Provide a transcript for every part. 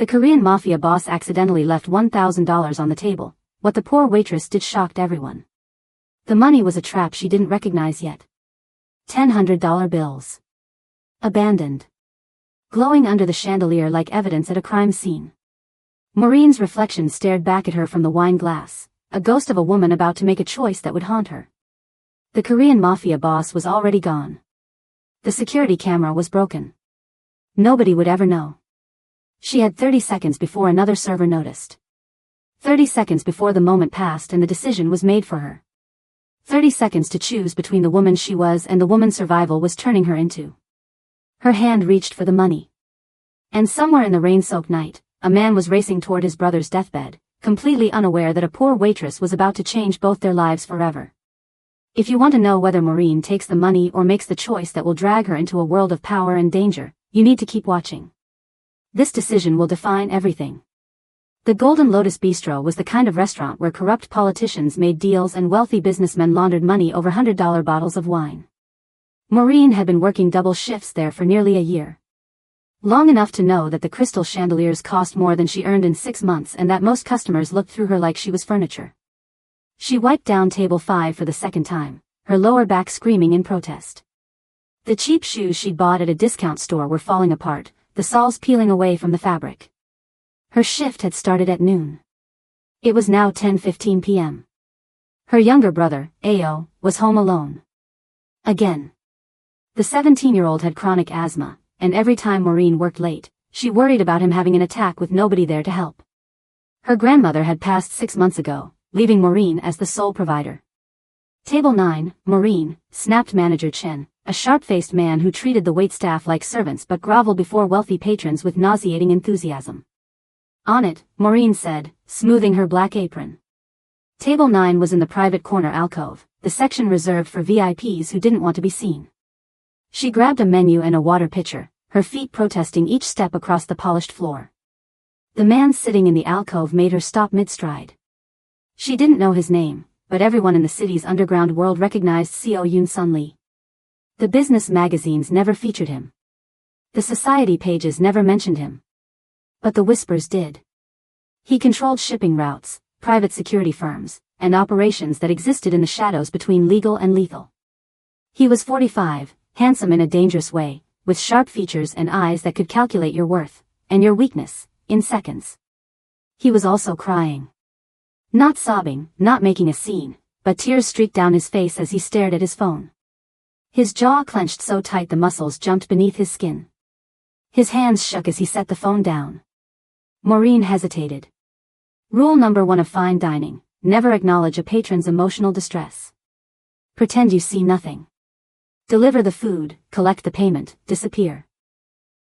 The Korean Mafia boss accidentally left $1,000 on the table. What the poor waitress did shocked everyone. The money was a trap she didn't recognize yet. $100 bills. Abandoned. Glowing under the chandelier like evidence at a crime scene. Maureen's reflection stared back at her from the wine glass, a ghost of a woman about to make a choice that would haunt her. The Korean Mafia boss was already gone. The security camera was broken. Nobody would ever know. She had 30 seconds before another server noticed. 30 seconds before the moment passed and the decision was made for her. 30 seconds to choose between the woman she was and the woman survival was turning her into. Her hand reached for the money. And somewhere in the rain-soaked night, a man was racing toward his brother's deathbed, completely unaware that a poor waitress was about to change both their lives forever. If you want to know whether Maureen takes the money or makes the choice that will drag her into a world of power and danger, you need to keep watching. This decision will define everything. The Golden Lotus Bistro was the kind of restaurant where corrupt politicians made deals and wealthy businessmen laundered money over $100 bottles of wine. Maureen had been working double shifts there for nearly a year. Long enough to know that the crystal chandeliers cost more than she earned in 6 months and that most customers looked through her like she was furniture. She wiped down table 5 for the second time, her lower back screaming in protest. The cheap shoes she'd bought at a discount store were falling apart, the soles peeling away from the fabric. Her shift had started at noon. It was now 10:15 p.m. Her younger brother, Ao, was home alone. Again. The 17-year-old had chronic asthma, and every time Maureen worked late, she worried about him having an attack with nobody there to help. Her grandmother had passed 6 months ago, leaving Maureen as the sole provider. Table 9, Maureen, snapped Manager Chen, a sharp-faced man who treated the waitstaff like servants but groveled before wealthy patrons with nauseating enthusiasm. On it, Maureen said, smoothing her black apron. Table 9 was in the private corner alcove, the section reserved for VIPs who didn't want to be seen. She grabbed a menu and a water pitcher, her feet protesting each step across the polished floor. The man sitting in the alcove made her stop mid-stride. She didn't know his name, but everyone in the city's underground world recognized CO Yoon-sun Lee. The business magazines never featured him. The society pages never mentioned him. But the whispers did. He controlled shipping routes, private security firms, and operations that existed in the shadows between legal and lethal. He was 45, handsome in a dangerous way, with sharp features and eyes that could calculate your worth, and your weakness, in seconds. He was also crying. Not sobbing, not making a scene, but tears streaked down his face as he stared at his phone. His jaw clenched so tight the muscles jumped beneath his skin. His hands shook as he set the phone down. Maureen hesitated. Rule number 1 of fine dining, never acknowledge a patron's emotional distress. Pretend you see nothing. Deliver the food, collect the payment, disappear.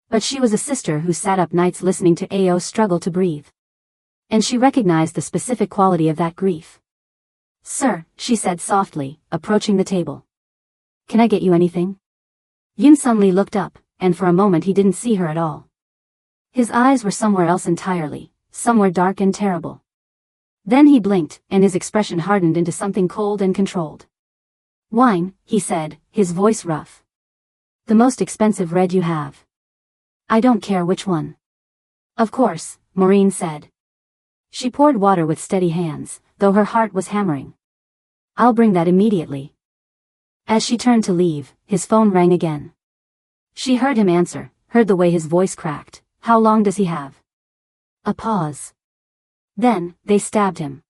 But she was a sister who sat up nights listening to Ao struggle to breathe. And she recognized the specific quality of that grief. Sir, she said softly, approaching the table. Can I get you anything? Yoon-sun Lee looked up, and for a moment he didn't see her at all. His eyes were somewhere else entirely, somewhere dark and terrible. Then he blinked, and his expression hardened into something cold and controlled. Wine, he said, his voice rough. The most expensive red you have. I don't care which one. Of course, Maureen said. She poured water with steady hands, though her heart was hammering. I'll bring that immediately. As she turned to leave, his phone rang again. She heard him answer, heard the way his voice cracked. How long does he have? A pause. Then, they stabbed him.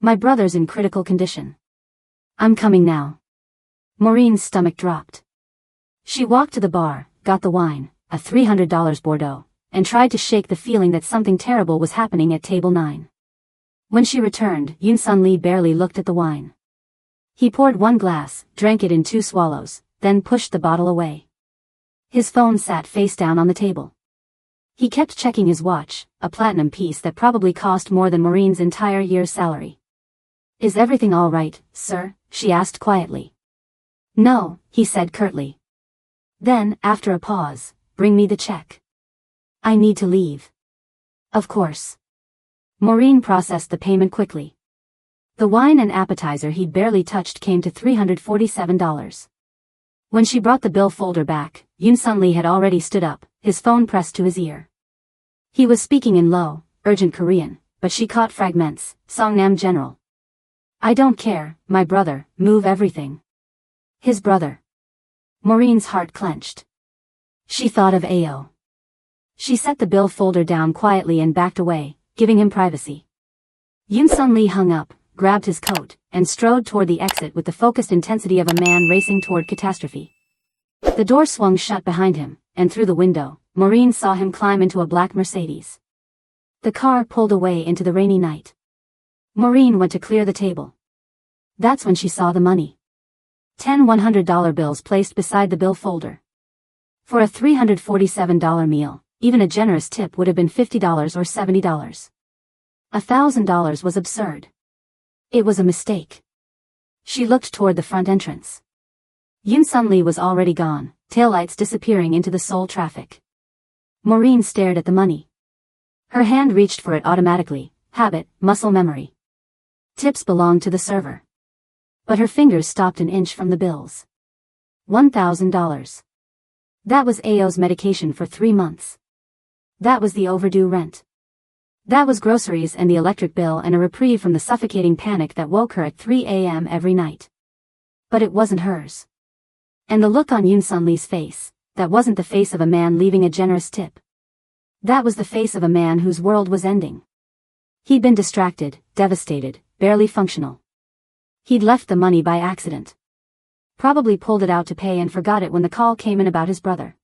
My brother's in critical condition. I'm coming now. Maureen's stomach dropped. She walked to the bar, got the wine, a $300 Bordeaux, and tried to shake the feeling that something terrible was happening at table 9. When she returned, Yoon-sun Lee barely looked at the wine. He poured 1 glass, drank it in 2 swallows, then pushed the bottle away. His phone sat face down on the table. He kept checking his watch, a platinum piece that probably cost more than Maureen's entire year's salary. Is everything all right, sir? She asked quietly. No, he said curtly. Then, after a pause, bring me the check. I need to leave. Of course. Maureen processed the payment quickly. The wine and appetizer he'd barely touched came to $347. When she brought the bill folder back, Yoon-sun Lee had already stood up, his phone pressed to his ear. He was speaking in low, urgent Korean, but she caught fragments. Songnam General. I don't care, my brother, move everything. His brother. Maureen's heart clenched. She thought of Ao. She set the bill folder down quietly and backed away, giving him privacy. Yoon Sun Lee hung up, grabbed his coat, and strode toward the exit with the focused intensity of a man racing toward catastrophe. The door swung shut behind him, and through the window, Maureen saw him climb into a black Mercedes. The car pulled away into the rainy night. Maureen went to clear the table. That's when she saw the money. 10 $100 bills placed beside the bill folder. For a $347 meal, even a generous tip would have been $50 or $70. $1,000 was absurd. It was a mistake. She looked toward the front entrance. Yoon Sun Lee was already gone, taillights disappearing into the Seoul traffic. Maureen stared at the money. Her hand reached for it automatically, habit, muscle memory. Tips belonged to the server. But her fingers stopped an inch from the bills. $1,000. That was Ao's medication for 3 months. That was the overdue rent. That was groceries and the electric bill and a reprieve from the suffocating panic that woke her at 3 a.m. every night. But it wasn't hers. And the look on Yoon Sun Lee's face, that wasn't the face of a man leaving a generous tip. That was the face of a man whose world was ending. He'd been distracted, devastated, barely functional. He'd left the money by accident. Probably pulled it out to pay and forgot it when the call came in about his brother.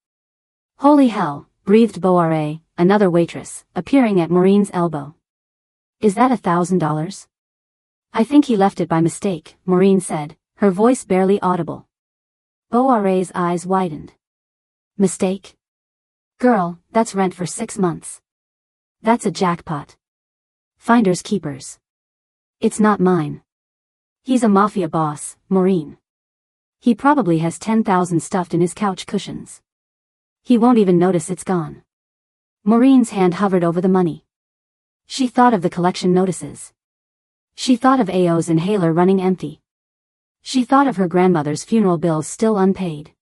Holy hell, breathed Boare, another waitress, appearing at Maureen's elbow. Is that $1,000? I think he left it by mistake, Maureen said, her voice barely audible. Boare's eyes widened. Mistake? Girl, that's rent for 6 months. That's a jackpot. Finders keepers. It's not mine. He's a mafia boss, Maureen. He probably has 10,000 stuffed in his couch cushions. He won't even notice it's gone. Maureen's hand hovered over the money. She thought of the collection notices. She thought of Ao's inhaler running empty. She thought of her grandmother's funeral bills still unpaid.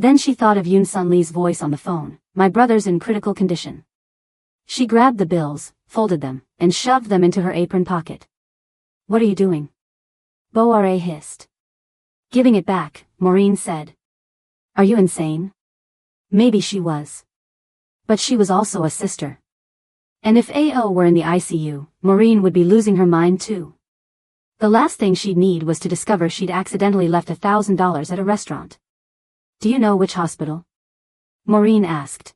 Then she thought of Yoon Sun Lee's voice on the phone, my brother's in critical condition. She grabbed the bills, folded them, and shoved them into her apron pocket. What are you doing? Boare hissed. Giving it back, Maureen said. Are you insane? Maybe she was. But she was also a sister. And if Ao were in the ICU, Maureen would be losing her mind too. The last thing she'd need was to discover she'd accidentally left $1,000 at a restaurant. Do you know which hospital? Maureen asked.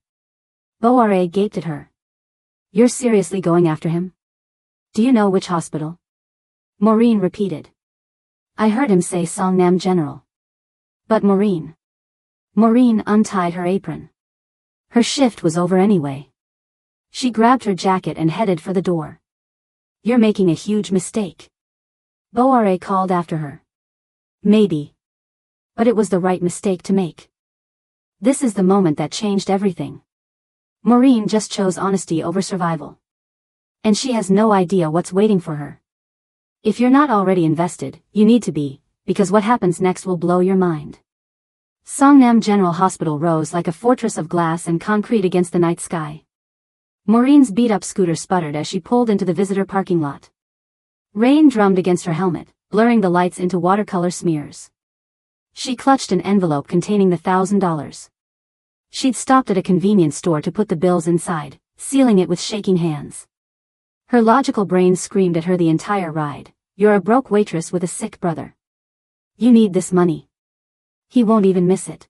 Boare gaped at her. You're seriously going after him? Do you know which hospital? Maureen repeated. I heard him say Songnam General. But Maureen untied her apron. Her shift was over anyway. She grabbed her jacket and headed for the door. You're making a huge mistake. Boare called after her. Maybe. But it was the right mistake to make. This is the moment that changed everything. Maureen just chose honesty over survival. And she has no idea what's waiting for her. If you're not already invested, you need to be, because what happens next will blow your mind. Songnam General Hospital rose like a fortress of glass and concrete against the night sky. Maureen's beat-up scooter sputtered as she pulled into the visitor parking lot. Rain drummed against her helmet, blurring the lights into watercolor smears. She clutched an envelope containing the $1,000. She'd stopped at a convenience store to put the bills inside, sealing it with shaking hands. Her logical brain screamed at her the entire ride, you're a broke waitress with a sick brother. You need this money. He won't even miss it.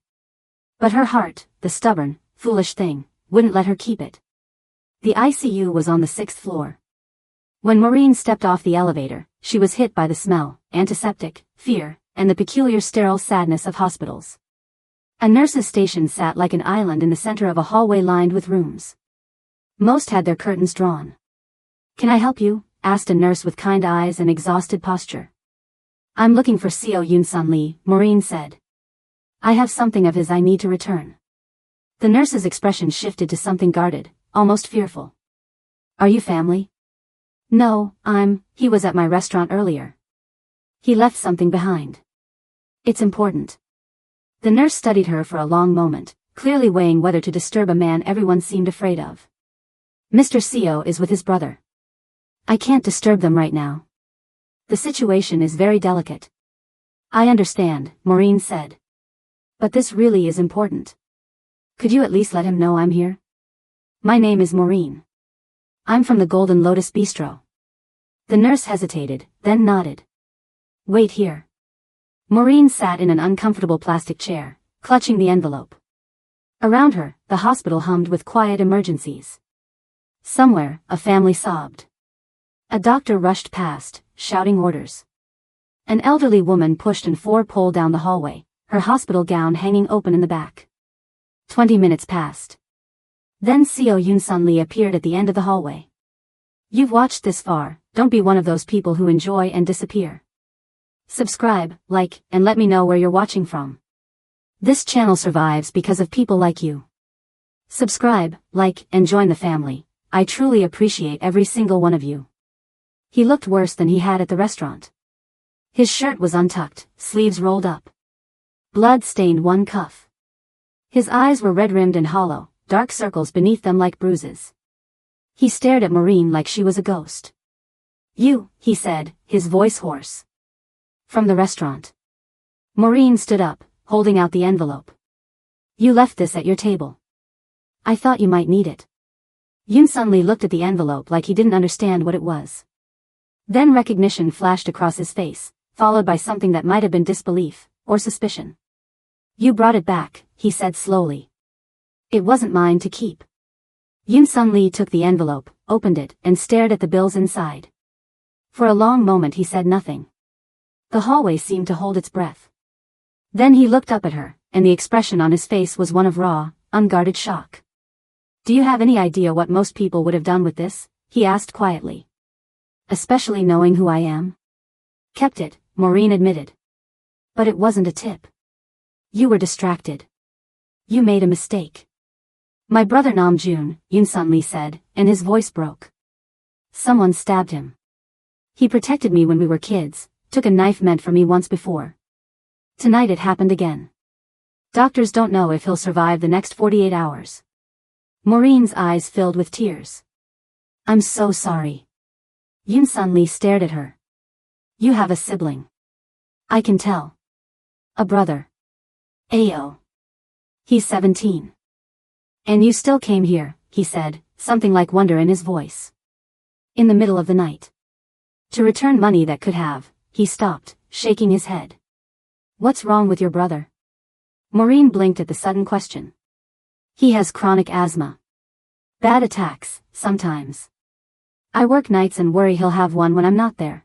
But her heart, the stubborn, foolish thing, wouldn't let her keep it. The ICU was on the 6th floor. When Maureen stepped off the elevator, she was hit by the smell, antiseptic, fear, and the peculiar sterile sadness of hospitals. A nurse's station sat like an island in the center of a hallway lined with rooms. Most had their curtains drawn. Can I help you? Asked a nurse with kind eyes and exhausted posture. I'm looking for CO Yoon Sun Lee, Maureen said. I have something of his I need to return. The nurse's expression shifted to something guarded, almost fearful. Are you family? No, he was at my restaurant earlier. He left something behind. It's important. The nurse studied her for a long moment, clearly weighing whether to disturb a man everyone seemed afraid of. Mr. CO is with his brother. I can't disturb them right now. The situation is very delicate. I understand, Maureen said. But this really is important. Could you at least let him know I'm here? My name is Maureen. I'm from the Golden Lotus Bistro. The nurse hesitated, then nodded. Wait here. Maureen sat in an uncomfortable plastic chair, clutching the envelope. Around her, the hospital hummed with quiet emergencies. Somewhere, a family sobbed. A doctor rushed past, shouting orders. An elderly woman pushed and pulled down the hallway, her hospital gown hanging open in the back. 20 minutes passed. Then CO Yoon Sun Lee appeared at the end of the hallway. You've watched this far, don't be one of those people who enjoy and disappear. Subscribe, like, and let me know where you're watching from. This channel survives because of people like you. Subscribe, like, and join the family. I truly appreciate every single one of you. He looked worse than he had at the restaurant. His shirt was untucked, sleeves rolled up. Blood stained one cuff. His eyes were red-rimmed and hollow, dark circles beneath them like bruises. He stared at Maureen like she was a ghost. You, he said, his voice hoarse. From the restaurant. Maureen stood up, holding out the envelope. You left this at your table. I thought you might need it. Yoon Sun Lee looked at the envelope like he didn't understand what it was. Then recognition flashed across his face, followed by something that might have been disbelief, or suspicion. You brought it back, he said slowly. It wasn't mine to keep. Yoon Sun Lee took the envelope, opened it, and stared at the bills inside. For a long moment he said nothing. The hallway seemed to hold its breath. Then he looked up at her, and the expression on his face was one of raw, unguarded shock. Do you have any idea what most people would have done with this? He asked quietly. Especially knowing who I am? Kept it, Maureen admitted. But it wasn't a tip. You were distracted. You made a mistake. My brother Namjoon, Yoon Sun Lee said, and his voice broke. Someone stabbed him. He protected me when we were kids, took a knife meant for me once before. Tonight it happened again. Doctors don't know if he'll survive the next 48 hours. Maureen's eyes filled with tears. I'm so sorry. Yoon Sun Lee stared at her. You have a sibling. I can tell. A brother. Ayo. He's 17. And you still came here, he said, something like wonder in his voice. In the middle of the night. To return money that could have, he stopped, shaking his head. What's wrong with your brother? Maureen blinked at the sudden question. He has chronic asthma. Bad attacks, sometimes. I work nights and worry he'll have one when I'm not there.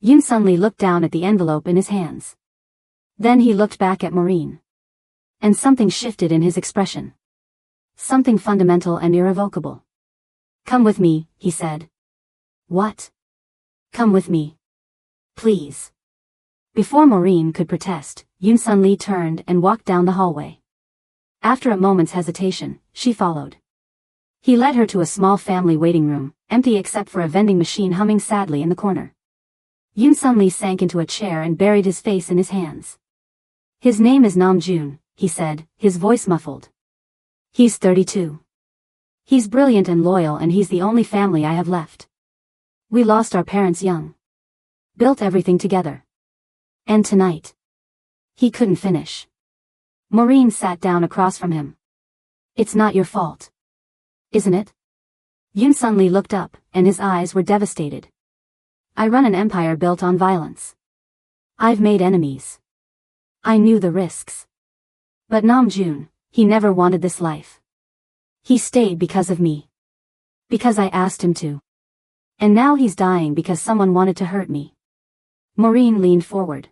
Yoon Sun Lee looked down at the envelope in his hands. Then he looked back at Maureen. And something shifted in his expression. Something fundamental and irrevocable. Come with me, he said. What? Come with me. Please. Before Maureen could protest, Yoon Sun Lee turned and walked down the hallway. After a moment's hesitation, she followed. He led her to a small family waiting room, empty except for a vending machine humming sadly in the corner. Yoon Sun Lee sank into a chair and buried his face in his hands. His name is Namjoon, he said, his voice muffled. He's 32. He's brilliant and loyal and he's the only family I have left. We lost our parents young. Built everything together. And tonight. He couldn't finish. Maureen sat down across from him. It's not your fault. Isn't it? Yoon Sun Lee looked up, and his eyes were devastated. I run an empire built on violence. I've made enemies. I knew the risks. But Namjoon, he never wanted this life. He stayed because of me. Because I asked him to. And now he's dying because someone wanted to hurt me. Maureen leaned forward.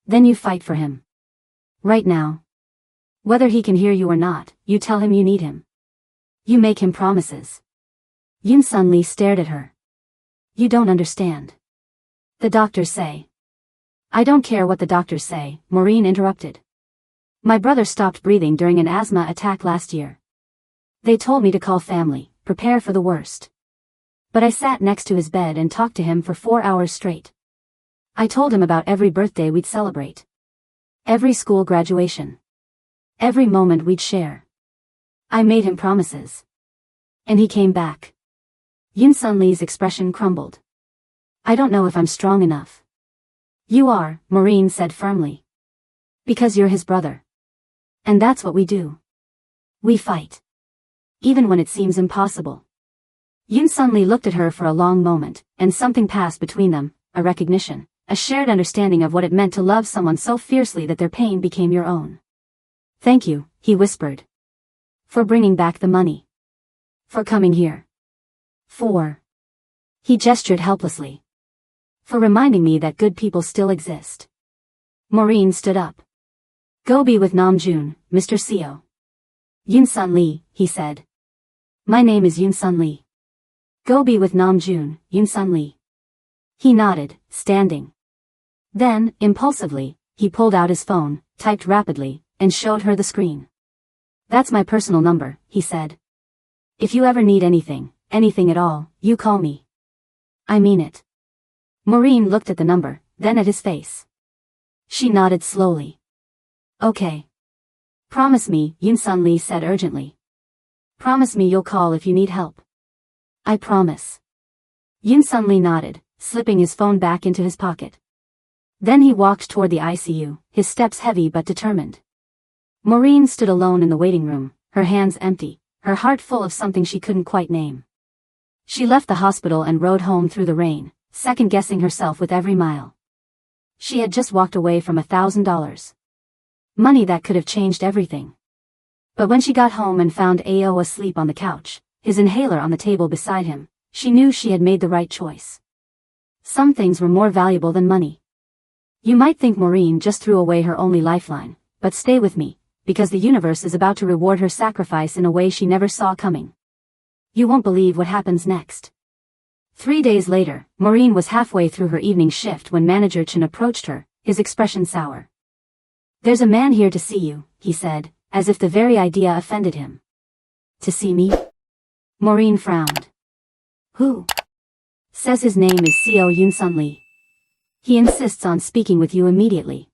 Then you fight for him. Right now. Whether he can hear you or not, you tell him you need him. You make him promises. Yoon Sun Lee stared at her. You don't understand. The doctors say. I don't care what the doctors say, Maureen interrupted. My brother stopped breathing during an asthma attack last year. They told me to call family, prepare for the worst. But I sat next to his bed and talked to him for 4 hours straight. I told him about every birthday we'd celebrate. Every school graduation. Every moment we'd share. I made him promises. And he came back. Yoon Sun Lee's expression crumbled. I don't know if I'm strong enough. You are, Maureen said firmly. Because you're his brother. And that's what we do. We fight. Even when it seems impossible. Yoon Sun Lee looked at her for a long moment, and something passed between them, a recognition, a shared understanding of what it meant to love someone so fiercely that their pain became your own. Thank you, he whispered. For bringing back the money. For coming here. For. He gestured helplessly. For reminding me that good people still exist. Maureen stood up. Go be with Namjoon, Mr. Seo. Yoon Sun Lee, he said. My name is Yoon Sun Lee. Go be with Namjoon, Yoon Sun Lee. He nodded, standing. Then, impulsively, he pulled out his phone, typed rapidly, and showed her the screen. That's my personal number, he said. If you ever need anything at all, you call me. I mean it. Maureen looked at the number, then at his face. She nodded slowly. Okay. Promise me, Yoon Sun Lee said urgently. Promise me you'll call if you need help. I promise. Yoon Sun Lee nodded, slipping his phone back into his pocket. Then he walked toward the ICU, his steps heavy but determined. Maureen stood alone in the waiting room, her hands empty, her heart full of something she couldn't quite name. She left the hospital and rode home through the rain, second-guessing herself with every mile. She had just walked away from $1,000. Money that could have changed everything. But when she got home and found Ao asleep on the couch, his inhaler on the table beside him, she knew she had made the right choice. Some things were more valuable than money. You might think Maureen just threw away her only lifeline, but stay with me, because the universe is about to reward her sacrifice in a way she never saw coming. You won't believe what happens next. 3 days later, Maureen was halfway through her evening shift when Manager Chen approached her, his expression sour. There's a man here to see you, he said, as if the very idea offended him. To see me? Maureen frowned. Who? Says his name is Seo Yoon Sun Lee. He insists on speaking with you immediately.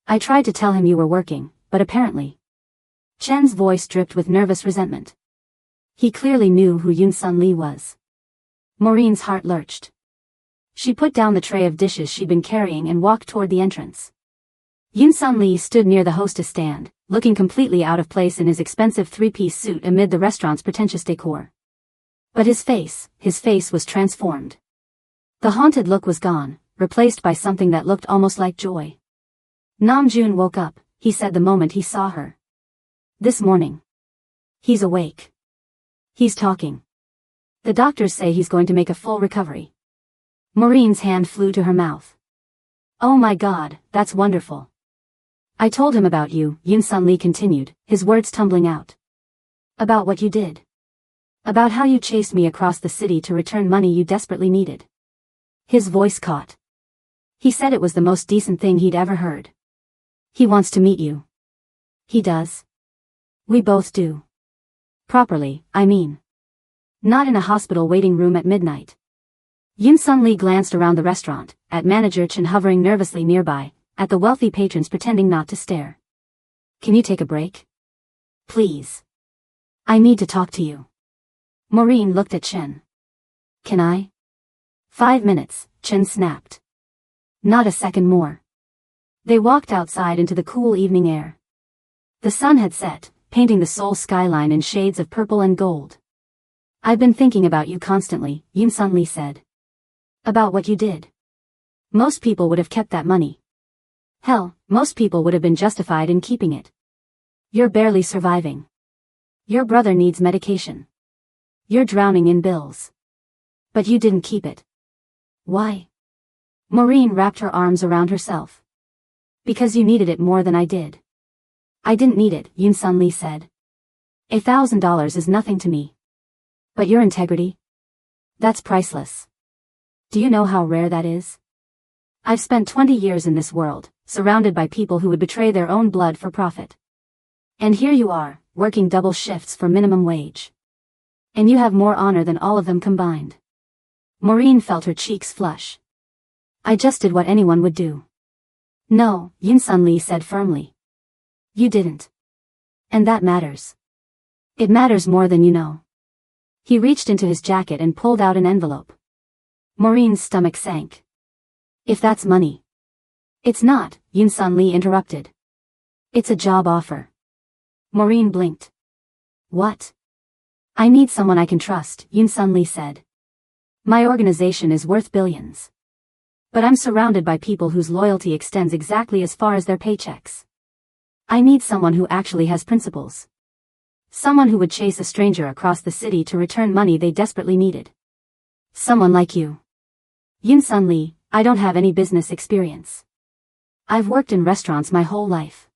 I tried to tell him you were working, but apparently. Chen's voice dripped with nervous resentment. He clearly knew who Yoon Sun Lee was. Maureen's heart lurched. She put down the tray of dishes she'd been carrying and walked toward the entrance. Yoon Sun Lee stood near the hostess stand, looking completely out of place in his expensive three-piece suit amid the restaurant's pretentious decor. But his face was transformed. The haunted look was gone, replaced by something that looked almost like joy. Namjoon woke up, he said the moment he saw her. This morning. He's awake. He's talking. The doctors say he's going to make a full recovery. Maureen's hand flew to her mouth. Oh my God, that's wonderful. I told him about you, Yoon Sun Lee continued, his words tumbling out. About what you did. About how you chased me across the city to return money you desperately needed. His voice caught. He said it was the most decent thing he'd ever heard. He wants to meet you. He does. We both do. Properly, I mean. Not in a hospital waiting room at midnight. Yoon Sun Lee glanced around the restaurant, at Manager Chen hovering nervously nearby, at the wealthy patrons pretending not to stare. Can you take a break? Please. I need to talk to you. Maureen looked at Chen. Can I? 5 minutes, Chen snapped. Not a second more. They walked outside into the cool evening air. The sun had set, painting the Seoul skyline in shades of purple and gold. I've been thinking about you constantly, Yoon Sun Lee said. About what you did. Most people would have kept that money. Hell, most people would have been justified in keeping it. You're barely surviving. Your brother needs medication. You're drowning in bills. But you didn't keep it. Why? Maureen wrapped her arms around herself. Because you needed it more than I did. I didn't need it, Yoon Sun Lee said. $1,000 is nothing to me. But your integrity? That's priceless. Do you know how rare that is? I've spent 20 years in this world, surrounded by people who would betray their own blood for profit. And here you are, working double shifts for minimum wage. And you have more honor than all of them combined. Maureen felt her cheeks flush. I just did what anyone would do. No, Yoon Sun Lee said firmly. You didn't. And that matters. It matters more than you know. He reached into his jacket and pulled out an envelope. Maureen's stomach sank. If that's money. It's not, Yun-sun Lee interrupted. It's a job offer. Maureen blinked. What? I need someone I can trust, Yun-sun Lee said. My organization is worth billions. But I'm surrounded by people whose loyalty extends exactly as far as their paychecks. I need someone who actually has principles. Someone who would chase a stranger across the city to return money they desperately needed. Someone like you. Yun-sun Lee, I don't have any business experience. I've worked in restaurants my whole life.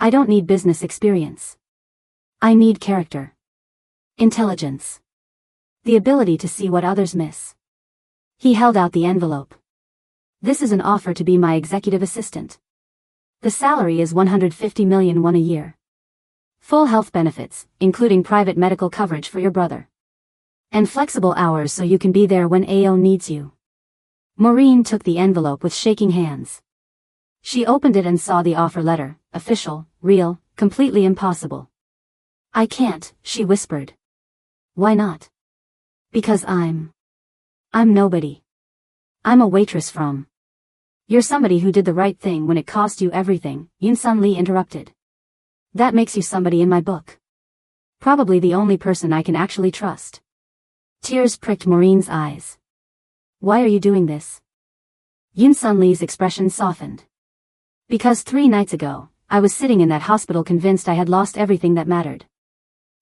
I don't need business experience. I need character. Intelligence. The ability to see what others miss. He held out the envelope. This is an offer to be my executive assistant. The salary is 150 million won a year. Full health benefits, including private medical coverage for your brother. And flexible hours so you can be there when AO needs you. Maureen took the envelope with shaking hands. She opened it and saw the offer letter, official, real, completely impossible. I can't, she whispered. Why not? Because I'm nobody. I'm a waitress from. You're somebody who did the right thing when it cost you everything, Yun-sun Lee interrupted. That makes you somebody in my book. Probably the only person I can actually trust. Tears pricked Maureen's eyes. Why are you doing this? Yun-sun Lee's expression softened. Because 3 nights ago, I was sitting in that hospital convinced I had lost everything that mattered.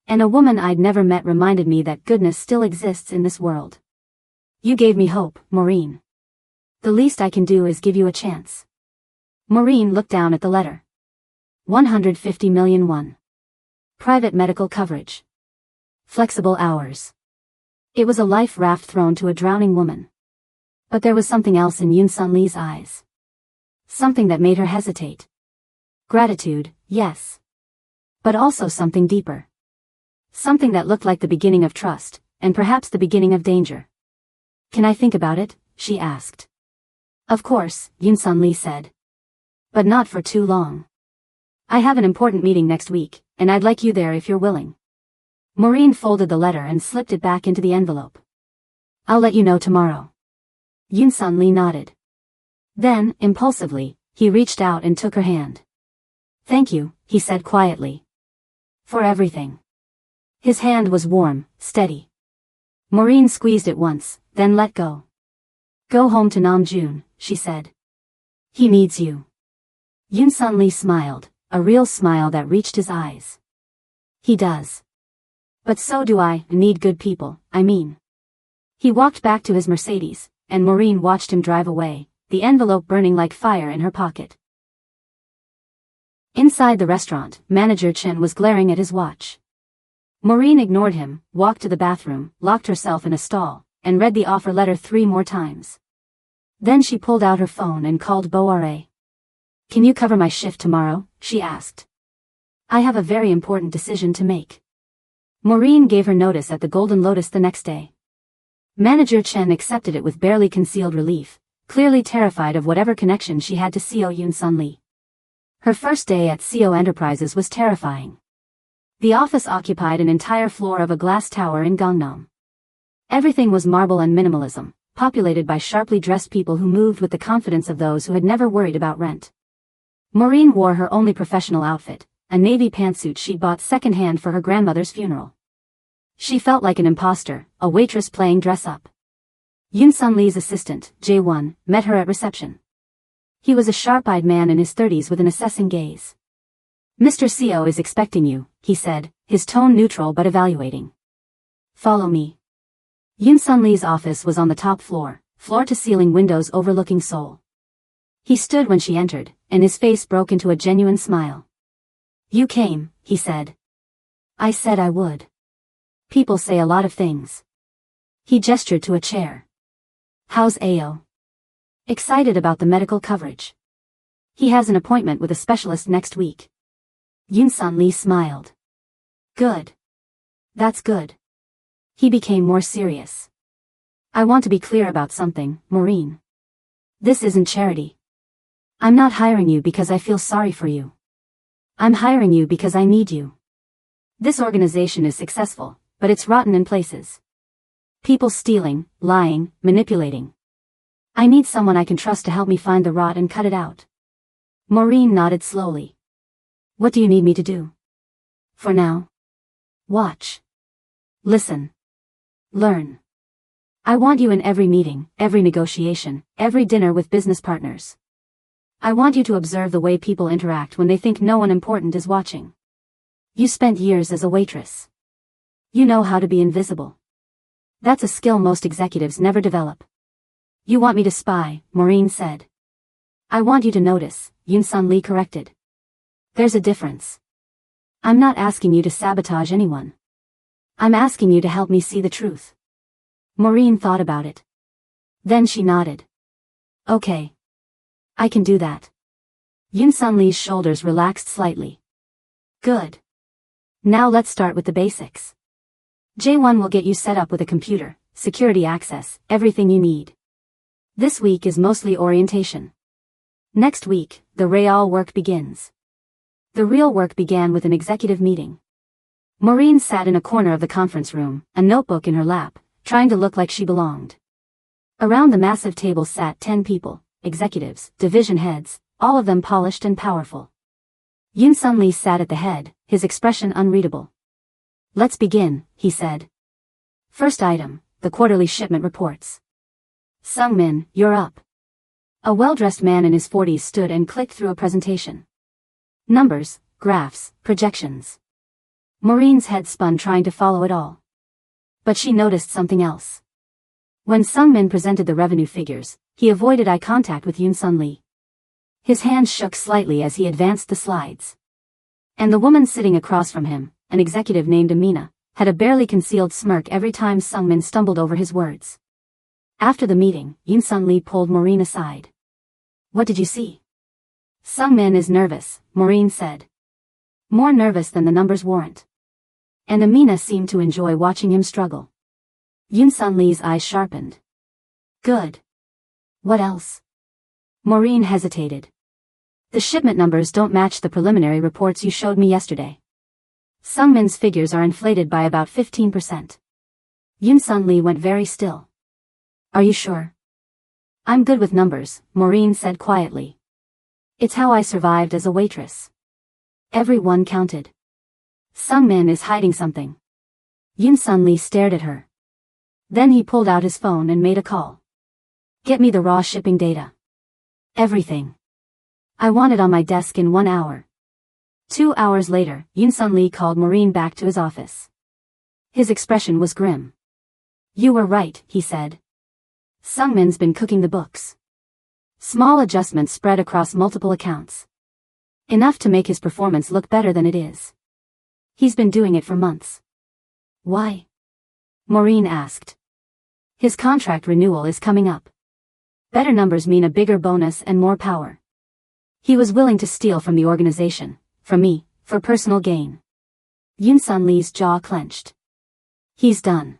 And a woman I'd never met reminded me that goodness still exists in this world. You gave me hope, Maureen. The least I can do is give you a chance. Maureen looked down at the letter. 150 million won. Private medical coverage. Flexible hours. It was a life raft thrown to a drowning woman. But there was something else in Yun-sun Lee's eyes. Something that made her hesitate. Gratitude, yes. But also something deeper. Something that looked like the beginning of trust, and perhaps the beginning of danger. Can I think about it? She asked. Of course, Yun-sun Lee said. But not for too long. I have an important meeting next week, and I'd like you there if you're willing. Maureen folded the letter and slipped it back into the envelope. I'll let you know tomorrow. Yun-sun Lee nodded. Then, impulsively, he reached out and took her hand. Thank you, he said quietly. For everything. His hand was warm, steady. Maureen squeezed it once, then let go. Go home to Namjoon, she said. He needs you. Yun-sun Lee smiled, a real smile that reached his eyes. He does. But so do I, need good people, I mean. He walked back to his Mercedes, and Maureen watched him drive away, the envelope burning like fire in her pocket. Inside the restaurant, Manager Chen was glaring at his watch. Maureen ignored him, walked to the bathroom, locked herself in a stall, and read the offer letter 3 more times. Then she pulled out her phone and called Boare. Can you cover my shift tomorrow? She asked. I have a very important decision to make. Maureen gave her notice at the Golden Lotus the next day. Manager Chen accepted it with barely concealed relief, clearly terrified of whatever connection she had to CO Yun-sun Lee. Her first day at CO Enterprises was terrifying. The office occupied an entire floor of a glass tower in Gangnam. Everything was marble and minimalism, populated by sharply dressed people who moved with the confidence of those who had never worried about rent. Maureen wore her only professional outfit, a navy pantsuit she'd bought secondhand for her grandmother's funeral. She felt like an imposter, a waitress playing dress-up. Yun-sun Lee's assistant, Jae-won, met her at reception. He was a sharp-eyed man in his 30s with an assessing gaze. Mr. CO is expecting you, he said, his tone neutral but evaluating. Follow me. Yun-sun Lee's office was on the top floor, floor-to-ceiling windows overlooking Seoul. He stood when she entered, and his face broke into a genuine smile. You came, he said. I said I would. People say a lot of things. He gestured to a chair. How's AO? Excited about the medical coverage. He has an appointment with a specialist next week. Yun-sun Lee smiled. Good. That's good. He became more serious. I want to be clear about something, Maureen. This isn't charity. I'm not hiring you because I feel sorry for you. I'm hiring you because I need you. This organization is successful, but it's rotten in places. People stealing, lying, manipulating. I need someone I can trust to help me find the rot and cut it out. Maureen nodded slowly. What do you need me to do? For now. Watch. Listen. Learn. I want you in every meeting, every negotiation, every dinner with business partners. I want you to observe the way people interact when they think no one important is watching. You spent years as a waitress. You know how to be invisible. That's a skill most executives never develop. You want me to spy, Maureen said. I want you to notice, Yun-Sun Lee corrected. There's a difference. I'm not asking you to sabotage anyone. I'm asking you to help me see the truth. Maureen thought about it. Then she nodded. Okay. I can do that. Yun-Sun Lee's shoulders relaxed slightly. Good. Now let's start with the basics. J1 will get you set up with a computer, security access, everything you need. This week is mostly orientation. Next week, the real work begins. The real work began with an executive meeting. Maureen sat in a corner of the conference room, a notebook in her lap, trying to look like she belonged. Around the massive table sat 10 people, executives, division heads, all of them polished and powerful. Yun-Sun Lee sat at the head, his expression unreadable. Let's begin, he said. First item, the quarterly shipment reports. Sung-min, you're up. A well-dressed man in his 40s stood and clicked through a presentation. Numbers, graphs, projections. Maureen's head spun trying to follow it all. But she noticed something else. When Sung-min presented the revenue figures, he avoided eye contact with Yun-Sun Lee. His hands shook slightly as he advanced the slides. And the woman sitting across from him, an executive named Amina, had a barely concealed smirk every time Sung-min stumbled over his words. After the meeting, Yun-Sun Lee pulled Maureen aside. What did you see? Sung-min is nervous, Maureen said. More nervous than the numbers warrant. And Amina seemed to enjoy watching him struggle. Yun-Sun Lee's eyes sharpened. Good. What else? Maureen hesitated. The shipment numbers don't match the preliminary reports you showed me yesterday. Sung-min's figures are inflated by about 15%. Yun-Sun Lee went very still. Are you sure? I'm good with numbers, Maureen said quietly. It's how I survived as a waitress. Everyone counted. Sung-min is hiding something. Yun-Sun Lee stared at her. Then he pulled out his phone and made a call. Get me the raw shipping data. Everything. I want it on my desk in 1 hour. 2 hours later, Yun-Sun Lee called Maureen back to his office. His expression was grim. You were right, he said. Sung-min's been cooking the books. Small adjustments spread across multiple accounts. Enough to make his performance look better than it is. He's been doing it for months. Why? Maureen asked. His contract renewal is coming up. Better numbers mean a bigger bonus and more power. He was willing to steal from the organization, from me, for personal gain. Yun-Sun Lee's jaw clenched. He's done.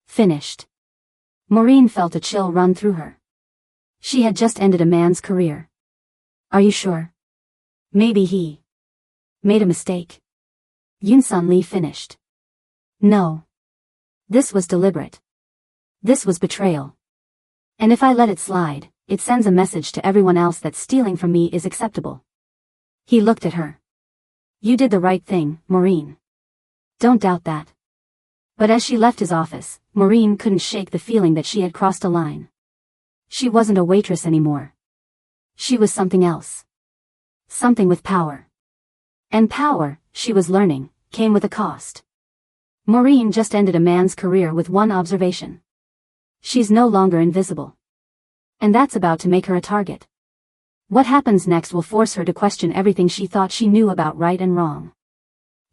Finished. Maureen felt a chill run through her. She had just ended a man's career. Are you sure? Maybe he made a mistake. Yun-Sun Lee finished. No. This was deliberate. This was betrayal. And if I let it slide, it sends a message to everyone else that stealing from me is acceptable. He looked at her. You did the right thing, Maureen. Don't doubt that. But as she left his office, Maureen couldn't shake the feeling that she had crossed a line. She wasn't a waitress anymore. She was something else. Something with power. And power, she was learning, came with a cost. Maureen just ended a man's career with one observation. She's no longer invisible. And that's about to make her a target. What happens next will force her to question everything she thought she knew about right and wrong.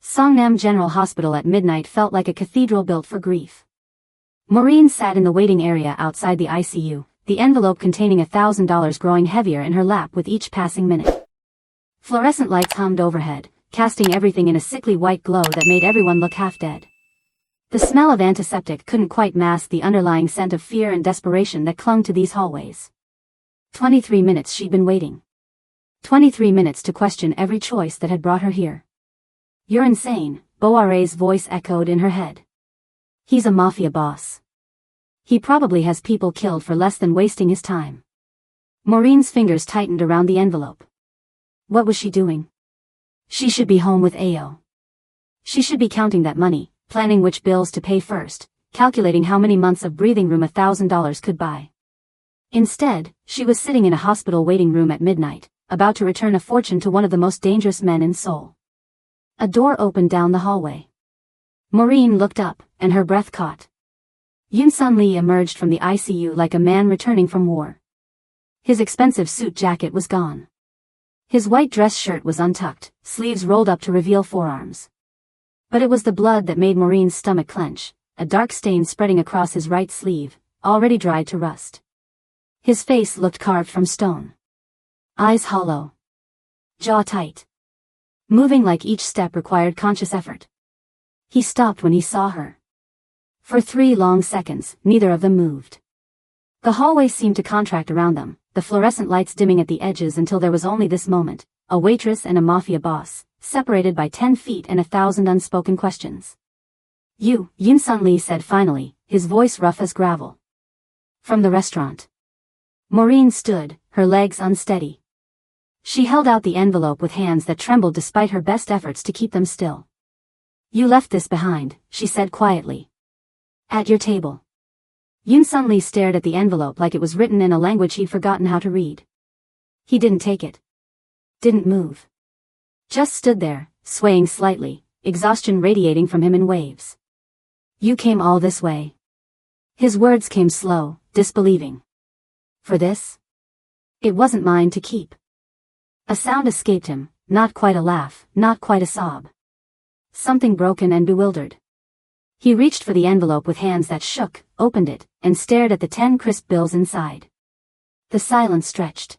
Songnam General Hospital at midnight felt like a cathedral built for grief. Maureen sat in the waiting area outside the ICU, the envelope containing $1,000 growing heavier in her lap with each passing minute. Fluorescent lights hummed overhead, casting everything in a sickly white glow that made everyone look half dead. The smell of antiseptic couldn't quite mask the underlying scent of fear and desperation that clung to these hallways. 23 minutes she'd been waiting. 23 minutes to question every choice that had brought her here. You're insane, Boire's voice echoed in her head. He's a mafia boss. He probably has people killed for less than wasting his time. Maureen's fingers tightened around the envelope. What was she doing? She should be home with Ao. She should be counting that money, planning which bills to pay first, calculating how many months of breathing room $1,000 could buy. Instead, she was sitting in a hospital waiting room at midnight, about to return a fortune to one of the most dangerous men in Seoul. A door opened down the hallway. Maureen looked up, and her breath caught. Yoon-sun Lee emerged from the ICU like a man returning from war. His expensive suit jacket was gone. His white dress shirt was untucked, sleeves rolled up to reveal forearms. But it was the blood that made Maureen's stomach clench, a dark stain spreading across his right sleeve, already dried to rust. His face looked carved from stone. Eyes hollow. Jaw tight. Moving like each step required conscious effort. He stopped when he saw her. For 3 long seconds, neither of them moved. The hallway seemed to contract around them, the fluorescent lights dimming at the edges until there was only this moment, a waitress and a mafia boss, separated by 10 feet and 1,000 unspoken questions. You, Yoon-sun Lee said finally, his voice rough as gravel. From the restaurant. Maureen stood, her legs unsteady. She held out the envelope with hands that trembled despite her best efforts to keep them still. You left this behind, she said quietly. At your table. Yoon-sun Lee stared at the envelope like it was written in a language he'd forgotten how to read. He didn't take it. Didn't move. Just stood there, swaying slightly, exhaustion radiating from him in waves. You came all this way. His words came slow, disbelieving. For this? It wasn't mine to keep. A sound escaped him, not quite a laugh, not quite a sob. Something broken and bewildered. He reached for the envelope with hands that shook, opened it, and stared at the 10 crisp bills inside. The silence stretched.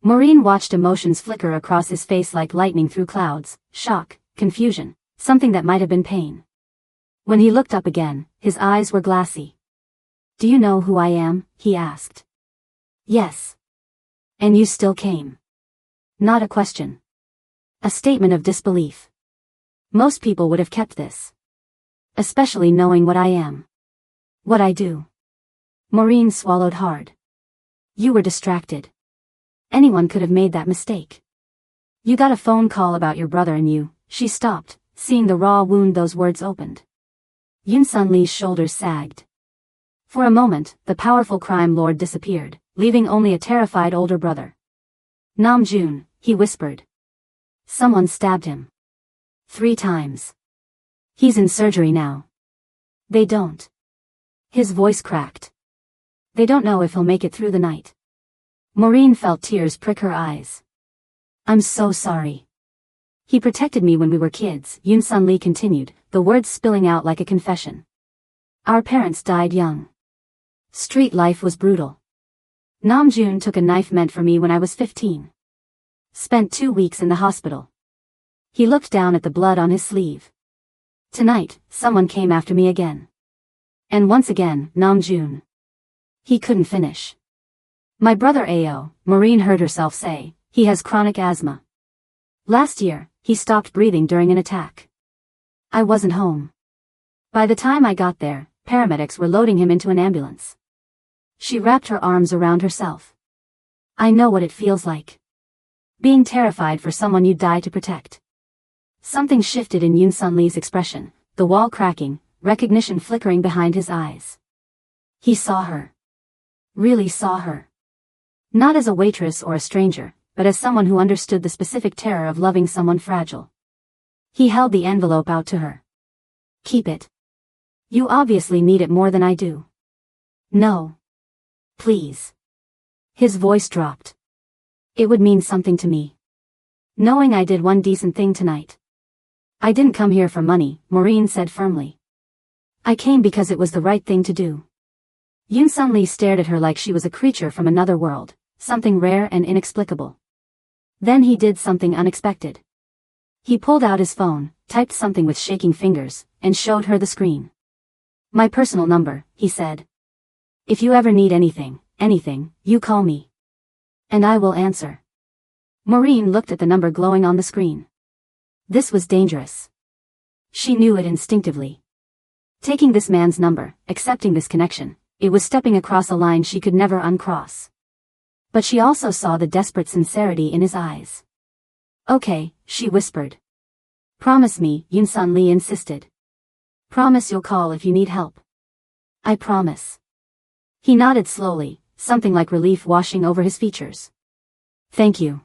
Maureen watched emotions flicker across his face like lightning through clouds, shock, confusion, something that might have been pain. When he looked up again, his eyes were glassy. Do you know who I am? He asked. Yes. And you still came. Not a question. A statement of disbelief. Most people would have kept this. Especially knowing what I am. What I do. Maureen swallowed hard. You were distracted. Anyone could have made that mistake. You got a phone call about your brother and you. She stopped, seeing the raw wound those words opened. Yoon-sun Lee's shoulders sagged. For a moment, the powerful crime lord disappeared, leaving only a terrified older brother. Namjoon, he whispered. Someone stabbed him. 3 times. He's in surgery now. They don't. His voice cracked. They don't know if he'll make it through the night. Maureen felt tears prick her eyes. I'm so sorry. He protected me when we were kids, Yoon-sun Lee continued, the words spilling out like a confession. Our parents died young. Street life was brutal. Namjoon took a knife meant for me when I was 15. Spent 2 weeks in the hospital. He looked down at the blood on his sleeve. Tonight, someone came after me again. And once again, Namjoon. He couldn't finish. My brother Ao, Maureen heard herself say, he has chronic asthma. Last year, he stopped breathing during an attack. I wasn't home. By the time I got there, paramedics were loading him into an ambulance. She wrapped her arms around herself. I know what it feels like. Being terrified for someone you die to protect. Something shifted in Yoon-sun Lee's expression, the wall cracking, recognition flickering behind his eyes. He saw her. Really saw her. Not as a waitress or a stranger, but as someone who understood the specific terror of loving someone fragile. He held the envelope out to her. Keep it. You obviously need it more than I do. No. Please. His voice dropped. It would mean something to me. Knowing I did one decent thing tonight. I didn't come here for money, Maureen said firmly. I came because it was the right thing to do. Yoon-sun Lee stared at her like she was a creature from another world, something rare and inexplicable. Then he did something unexpected. He pulled out his phone, typed something with shaking fingers, and showed her the screen. My personal number, he said. If you ever need anything, you call me. And I will answer. Maureen looked at the number glowing on the screen. This was dangerous. She knew it instinctively. Taking this man's number, accepting this connection, it was stepping across a line she could never uncross. But she also saw the desperate sincerity in his eyes. Okay, she whispered. Promise me, Yun-sun Lee insisted. Promise you'll call if you need help. I promise. He nodded slowly, something like relief washing over his features. Thank you.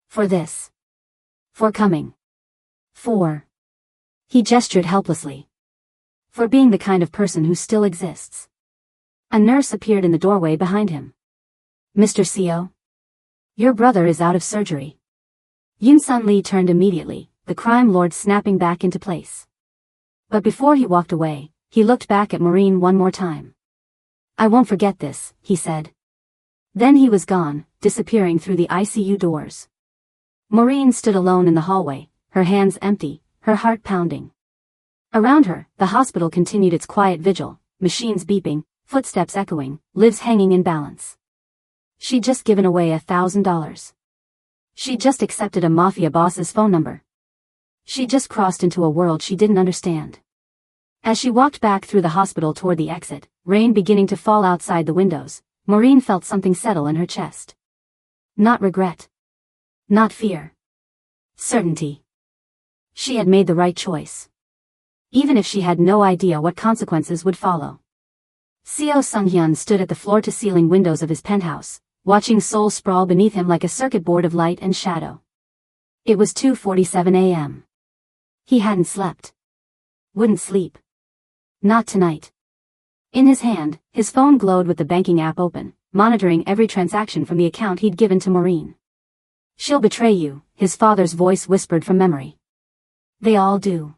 For this. For coming. For. He gestured helplessly. For being the kind of person who still exists. A nurse appeared in the doorway behind him. Mr. Seo? Your brother is out of surgery. Yun-sun Lee turned immediately, the crime lord snapping back into place. But before he walked away, he looked back at Maureen one more time. I won't forget this, he said. Then he was gone, disappearing through the ICU doors. Maureen stood alone in the hallway, her hands empty, her heart pounding. Around her, the hospital continued its quiet vigil, machines beeping, footsteps echoing, lives hanging in balance. She'd just given away $1,000. She'd just accepted a mafia boss's phone number. She'd just crossed into a world she didn't understand. As she walked back through the hospital toward the exit, rain beginning to fall outside the windows, Maureen felt something settle in her chest. Not regret. Not fear. Certainty. She had made the right choice. Even if she had no idea what consequences would follow. Seo Sung-hyun stood at the floor-to-ceiling windows of his penthouse, watching Seoul sprawl beneath him like a circuit board of light and shadow. It was 2:47 a.m. He hadn't slept. Wouldn't sleep. Not tonight. In his hand, his phone glowed with the banking app open, monitoring every transaction from the account he'd given to Maureen. She'll betray you, his father's voice whispered from memory. They all do.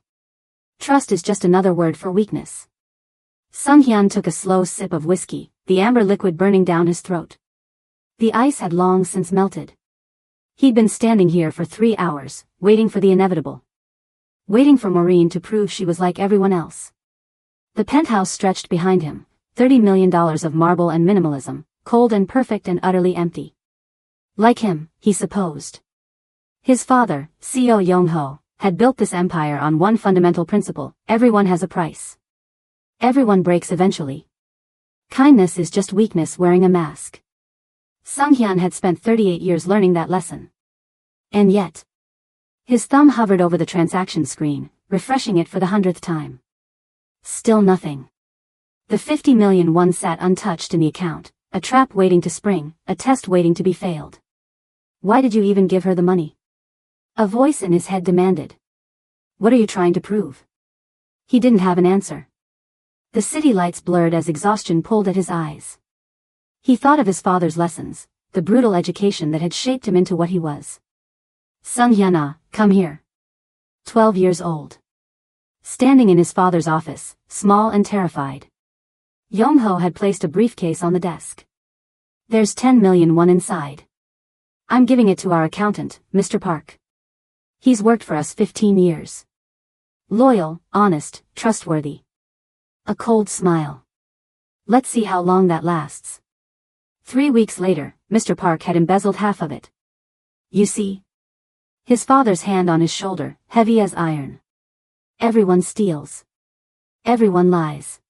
Trust is just another word for weakness. Sung-hyun took a slow sip of whiskey, the amber liquid burning down his throat. The ice had long since melted. He'd been standing here for 3 hours, waiting for the inevitable. Waiting for Maureen to prove she was like everyone else. The penthouse stretched behind him, $30 million of marble and minimalism, cold and perfect and utterly empty. Like him, he supposed. His father, Seo Yong-ho, had built this empire on one fundamental principle: everyone has a price. Everyone breaks eventually. Kindness is just weakness wearing a mask. Sung-hyun had spent 38 years learning that lesson. And yet, his thumb hovered over the transaction screen, refreshing it for the 100th time. Still nothing. The 50 million won sat untouched in the account, a trap waiting to spring, a test waiting to be failed. Why did you even give her the money? A voice in his head demanded. What are you trying to prove? He didn't have an answer. The city lights blurred as exhaustion pulled at his eyes. He thought of his father's lessons, the brutal education that had shaped him into what he was. Sung-hyun, come here. 12 years old. Standing in his father's office, small and terrified. Yong-ho had placed a briefcase on the desk. There's 10 million won inside. I'm giving it to our accountant, Mr. Park. He's worked for us 15 years. Loyal, honest, trustworthy. A cold smile. Let's see how long that lasts. 3 weeks later, Mr. Park had embezzled half of it. You see? His father's hand on his shoulder, heavy as iron. Everyone steals. Everyone lies.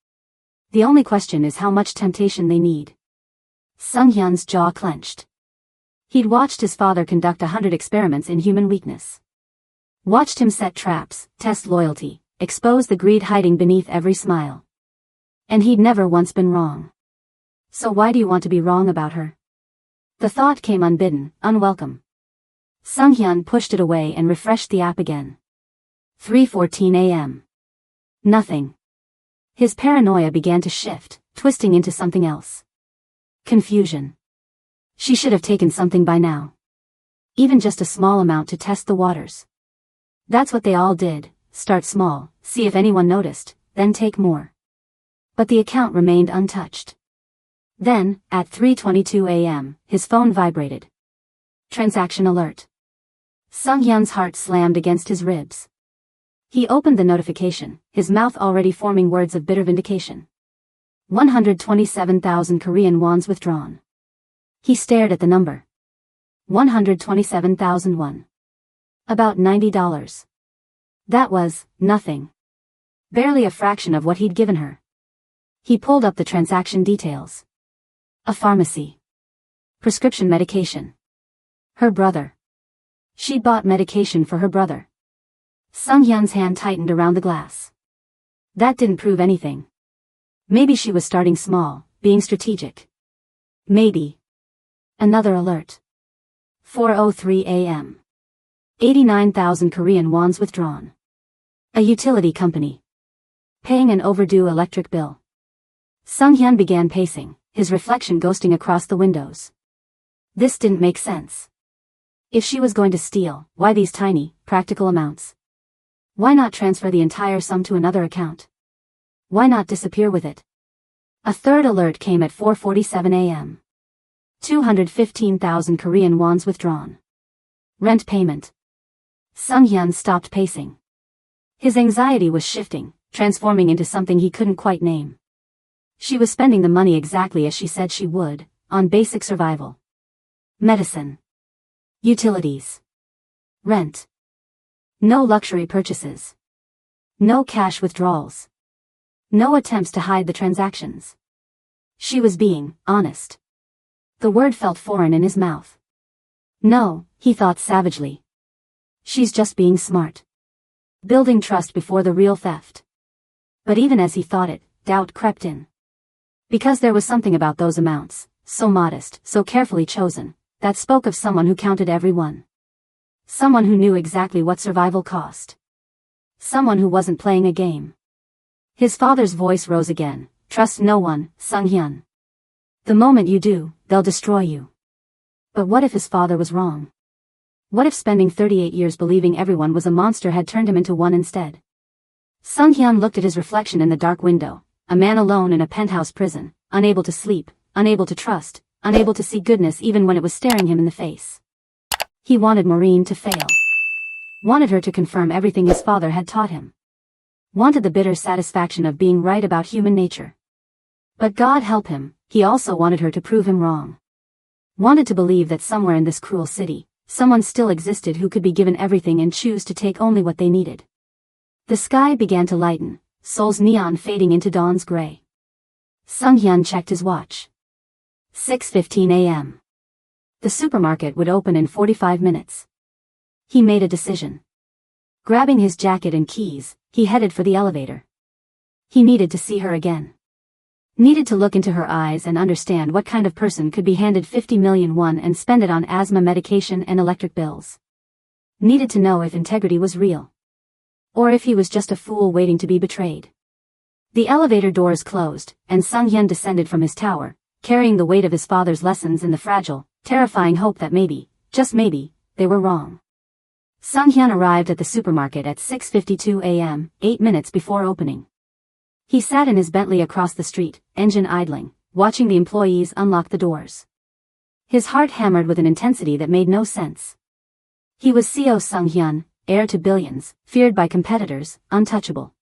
The only question is how much temptation they need. Sung-hyun's jaw clenched. He'd watched his father conduct 100 experiments in human weakness. Watched him set traps, test loyalty, expose the greed hiding beneath every smile. And he'd never once been wrong. So why do you want to be wrong about her? The thought came unbidden, unwelcome. Sung-hyun pushed it away and refreshed the app again. 3:14 a.m. Nothing. His paranoia began to shift, twisting into something else. Confusion. She should have taken something by now. Even just a small amount to test the waters. That's what they all did, start small, see if anyone noticed, then take more. But the account remained untouched. Then, at 3:22 a.m., his phone vibrated. Transaction alert. Sung-hyun's heart slammed against his ribs. He opened the notification, his mouth already forming words of bitter vindication. 127,000 Korean wons withdrawn. He stared at the number. 127,000 won. About $90. That was nothing. Barely a fraction of what he'd given her. He pulled up the transaction details. A pharmacy. Prescription medication. Her brother. She'd bought medication for her brother. Sung-hyun's hand tightened around the glass. That didn't prove anything. Maybe she was starting small, being strategic. Maybe. Another alert. 4:03 a.m. 89,000 Korean wons withdrawn. A utility company. Paying an overdue electric bill. Sung-hyun began pacing, his reflection ghosting across the windows. This didn't make sense. If she was going to steal, why these tiny, practical amounts? Why not transfer the entire sum to another account? Why not disappear with it? A third alert came at 4:47 a.m. 215,000 Korean wons withdrawn. Rent payment. Sung-hyun stopped pacing. His anxiety was shifting, transforming into something he couldn't quite name. She was spending the money exactly as she said she would, on basic survival. Medicine. Utilities. Rent. No luxury purchases. No cash withdrawals. No attempts to hide the transactions. She was being honest. The word felt foreign in his mouth. No, he thought savagely. She's just being smart. Building trust before the real theft. But even as he thought it, doubt crept in. Because there was something about those amounts, so modest, so carefully chosen, that spoke of someone who counted every one. Someone who knew exactly what survival cost. Someone who wasn't playing a game. His father's voice rose again. Trust no one, Sung-hyun. The moment you do, they'll destroy you. But what if his father was wrong? What if spending 38 years believing everyone was a monster had turned him into one instead? Sung-hyun looked at his reflection in the dark window, a man alone in a penthouse prison, unable to sleep, unable to trust, unable to see goodness even when it was staring him in the face. He wanted Maureen to fail. Wanted her to confirm everything his father had taught him. Wanted the bitter satisfaction of being right about human nature. But God help him, he also wanted her to prove him wrong. Wanted to believe that somewhere in this cruel city, someone still existed who could be given everything and choose to take only what they needed. The sky began to lighten, Seoul's neon fading into dawn's gray. Sung-hyun checked his watch. 6:15 a.m. The supermarket would open in 45 minutes. He made a decision. Grabbing his jacket and keys, he headed for the elevator. He needed to see her again. Needed to look into her eyes and understand what kind of person could be handed 50 million won and spend it on asthma medication and electric bills. Needed to know if integrity was real. Or if he was just a fool waiting to be betrayed. The elevator doors closed, and Sung-hyun descended from his tower, carrying the weight of his father's lessons in the fragile, terrifying hope that maybe, just maybe, they were wrong. Sung-hyun arrived at the supermarket at 6:52 a.m., 8 minutes before opening. He sat in his Bentley across the street, engine idling, watching the employees unlock the doors. His heart hammered with an intensity that made no sense. He was Seo Sung-hyun, heir to billions, feared by competitors, untouchable.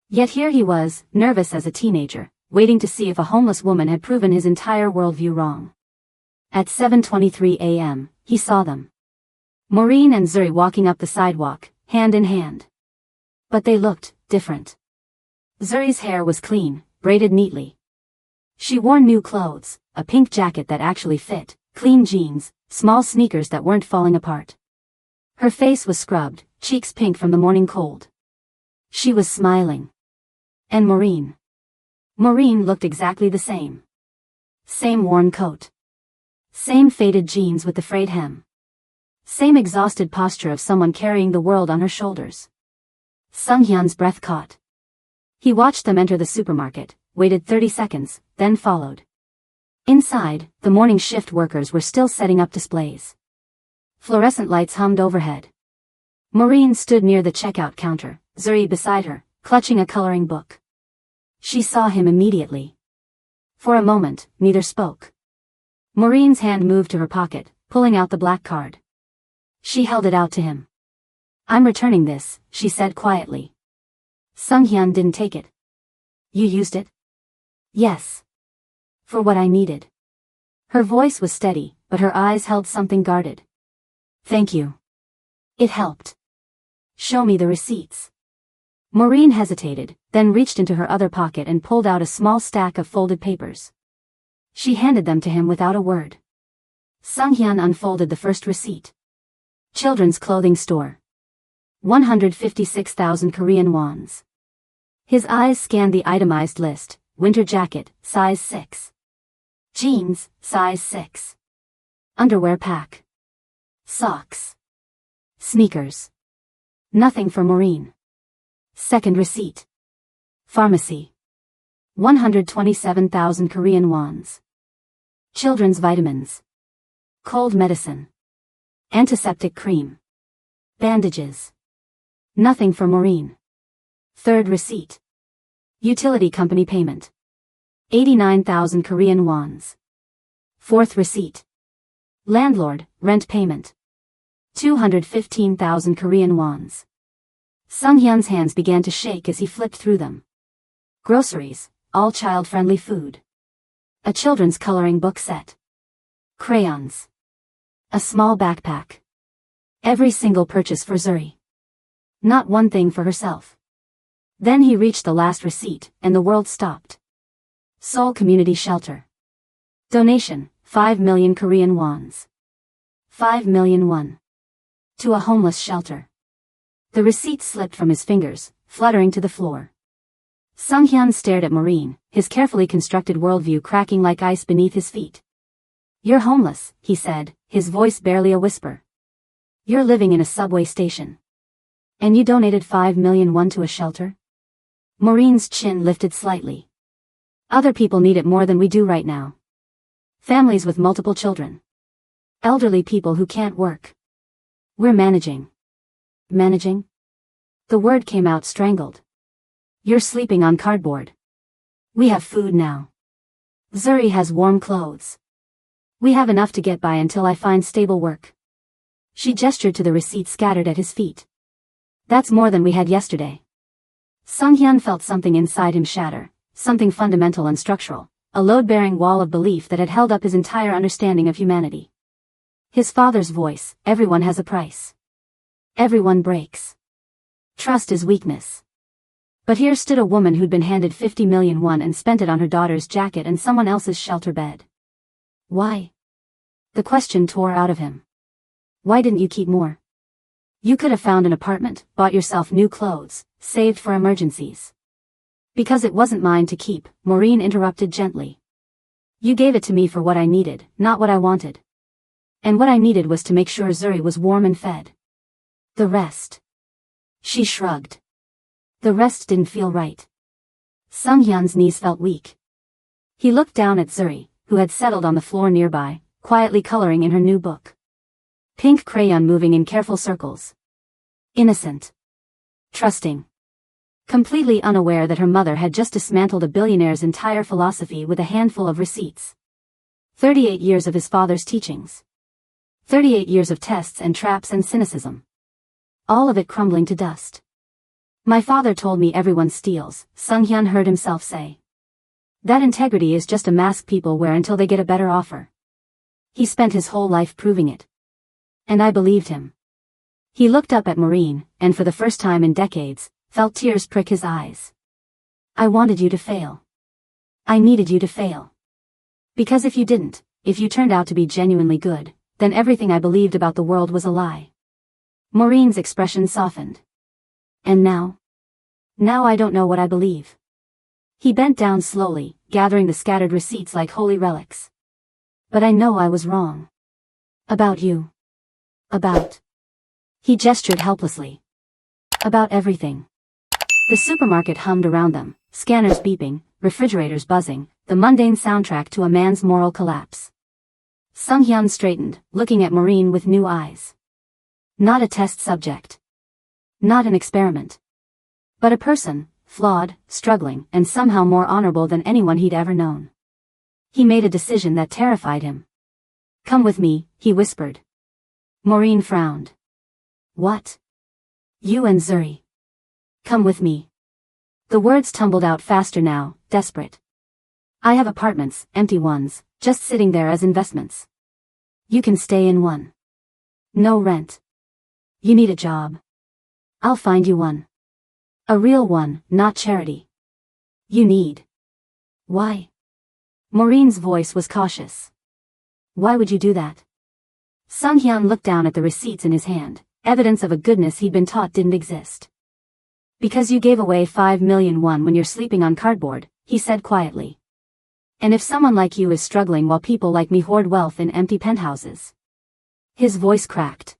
Yet here he was, nervous as a teenager, waiting to see if a homeless woman had proven his entire worldview wrong. At 7:23 a.m., he saw them. Maureen and Zuri walking up the sidewalk, hand in hand. But they looked different. Zuri's hair was clean, braided neatly. She wore new clothes, a pink jacket that actually fit, clean jeans, small sneakers that weren't falling apart. Her face was scrubbed, cheeks pink from the morning cold. She was smiling. And Maureen. Maureen looked exactly the same. Same worn coat. Same faded jeans with the frayed hem. Same exhausted posture of someone carrying the world on her shoulders. Sung-hyun's breath caught. He watched them enter the supermarket, waited 30 seconds, then followed. Inside, the morning shift workers were still setting up displays. Fluorescent lights hummed overhead. Maureen stood near the checkout counter, Zuri beside her, clutching a coloring book. She saw him immediately. For a moment, neither spoke. Maureen's hand moved to her pocket, pulling out the black card. She held it out to him. "I'm returning this," she said quietly. Sung-hyun didn't take it. "You used it?" "Yes. For what I needed." Her voice was steady, but her eyes held something guarded. "Thank you. It helped." "Show me the receipts." Maureen hesitated, then reached into her other pocket and pulled out a small stack of folded papers. She handed them to him without a word. Sung-hyun unfolded the first receipt. Children's clothing store. 156,000 Korean wons. His eyes scanned the itemized list. Winter jacket, size 6. Jeans, size 6. Underwear pack. Socks. Sneakers. Nothing for Maureen. Second receipt. Pharmacy. 127,000 Korean wons. Children's vitamins. Cold medicine. Antiseptic cream. Bandages. Nothing for Maureen. Third receipt. Utility company payment. 89,000 Korean wons. Fourth receipt. Landlord, rent payment. 215,000 Korean wons. Sung-hyun's hands began to shake as he flipped through them. Groceries, all child-friendly food. A children's coloring book set. Crayons. A small backpack. Every single purchase for Zuri. Not one thing for herself. Then he reached the last receipt, and the world stopped. Seoul Community Shelter. Donation, 5 million Korean wons. 5 million won. To a homeless shelter. The receipt slipped from his fingers, fluttering to the floor. Sung-hyun stared at Maureen, his carefully constructed worldview cracking like ice beneath his feet. You're homeless, he said, his voice barely a whisper. You're living in a subway station. And you donated 5 million won to a shelter? Maureen's chin lifted slightly. Other people need it more than we do right now. Families with multiple children. Elderly people who can't work. We're managing. Managing? The word came out strangled. You're sleeping on cardboard. We have food now. Zuri has warm clothes. We have enough to get by until I find stable work. She gestured to the receipts scattered at his feet. That's more than we had yesterday. Sung-hyun felt something inside him shatter, something fundamental and structural, a load-bearing wall of belief that had held up his entire understanding of humanity. His father's voice, everyone has a price. Everyone breaks. Trust is weakness. But here stood a woman who'd been handed 50 million won and spent it on her daughter's jacket and someone else's shelter bed. Why? The question tore out of him. Why didn't you keep more? You could have found an apartment, bought yourself new clothes, saved for emergencies. Because it wasn't mine to keep, Maureen interrupted gently. You gave it to me for what I needed, not what I wanted. And what I needed was to make sure Zuri was warm and fed. The rest. She shrugged. The rest didn't feel right. Sung-hyun's knees felt weak. He looked down at Zuri, who had settled on the floor nearby, quietly coloring in her new book. Pink crayon moving in careful circles. Innocent. Trusting. Completely unaware that her mother had just dismantled a billionaire's entire philosophy with a handful of receipts. 38 years of his father's teachings. 38 years of tests and traps and cynicism. All of it crumbling to dust. My father told me everyone steals, Sung-hyun heard himself say. That integrity is just a mask people wear until they get a better offer. He spent his whole life proving it. And I believed him. He looked up at Maureen, and for the first time in decades, felt tears prick his eyes. I wanted you to fail. I needed you to fail. Because if you didn't, if you turned out to be genuinely good, then everything I believed about the world was a lie. Maureen's expression softened. And now? Now I don't know what I believe. He bent down slowly, gathering the scattered receipts like holy relics. But I know I was wrong. About you. About. He gestured helplessly. About everything. The supermarket hummed around them, scanners beeping, refrigerators buzzing, the mundane soundtrack to a man's moral collapse. Sung-hyun straightened, looking at Maureen with new eyes. Not a test subject. Not an experiment. But a person, flawed, struggling, and somehow more honorable than anyone he'd ever known. He made a decision that terrified him. Come with me, he whispered. Maureen frowned. What? You and Zuri. Come with me. The words tumbled out faster now, desperate. I have apartments, empty ones, just sitting there as investments. You can stay in one. No rent. You need a job. I'll find you one. A real one, not charity. You need. Why? Maureen's voice was cautious. Why would you do that? Sung Hyun looked down at the receipts in his hand, evidence of a goodness he'd been taught didn't exist. Because you gave away 5 million won when you're sleeping on cardboard, he said quietly. And if someone like you is struggling while people like me hoard wealth in empty penthouses. His voice cracked.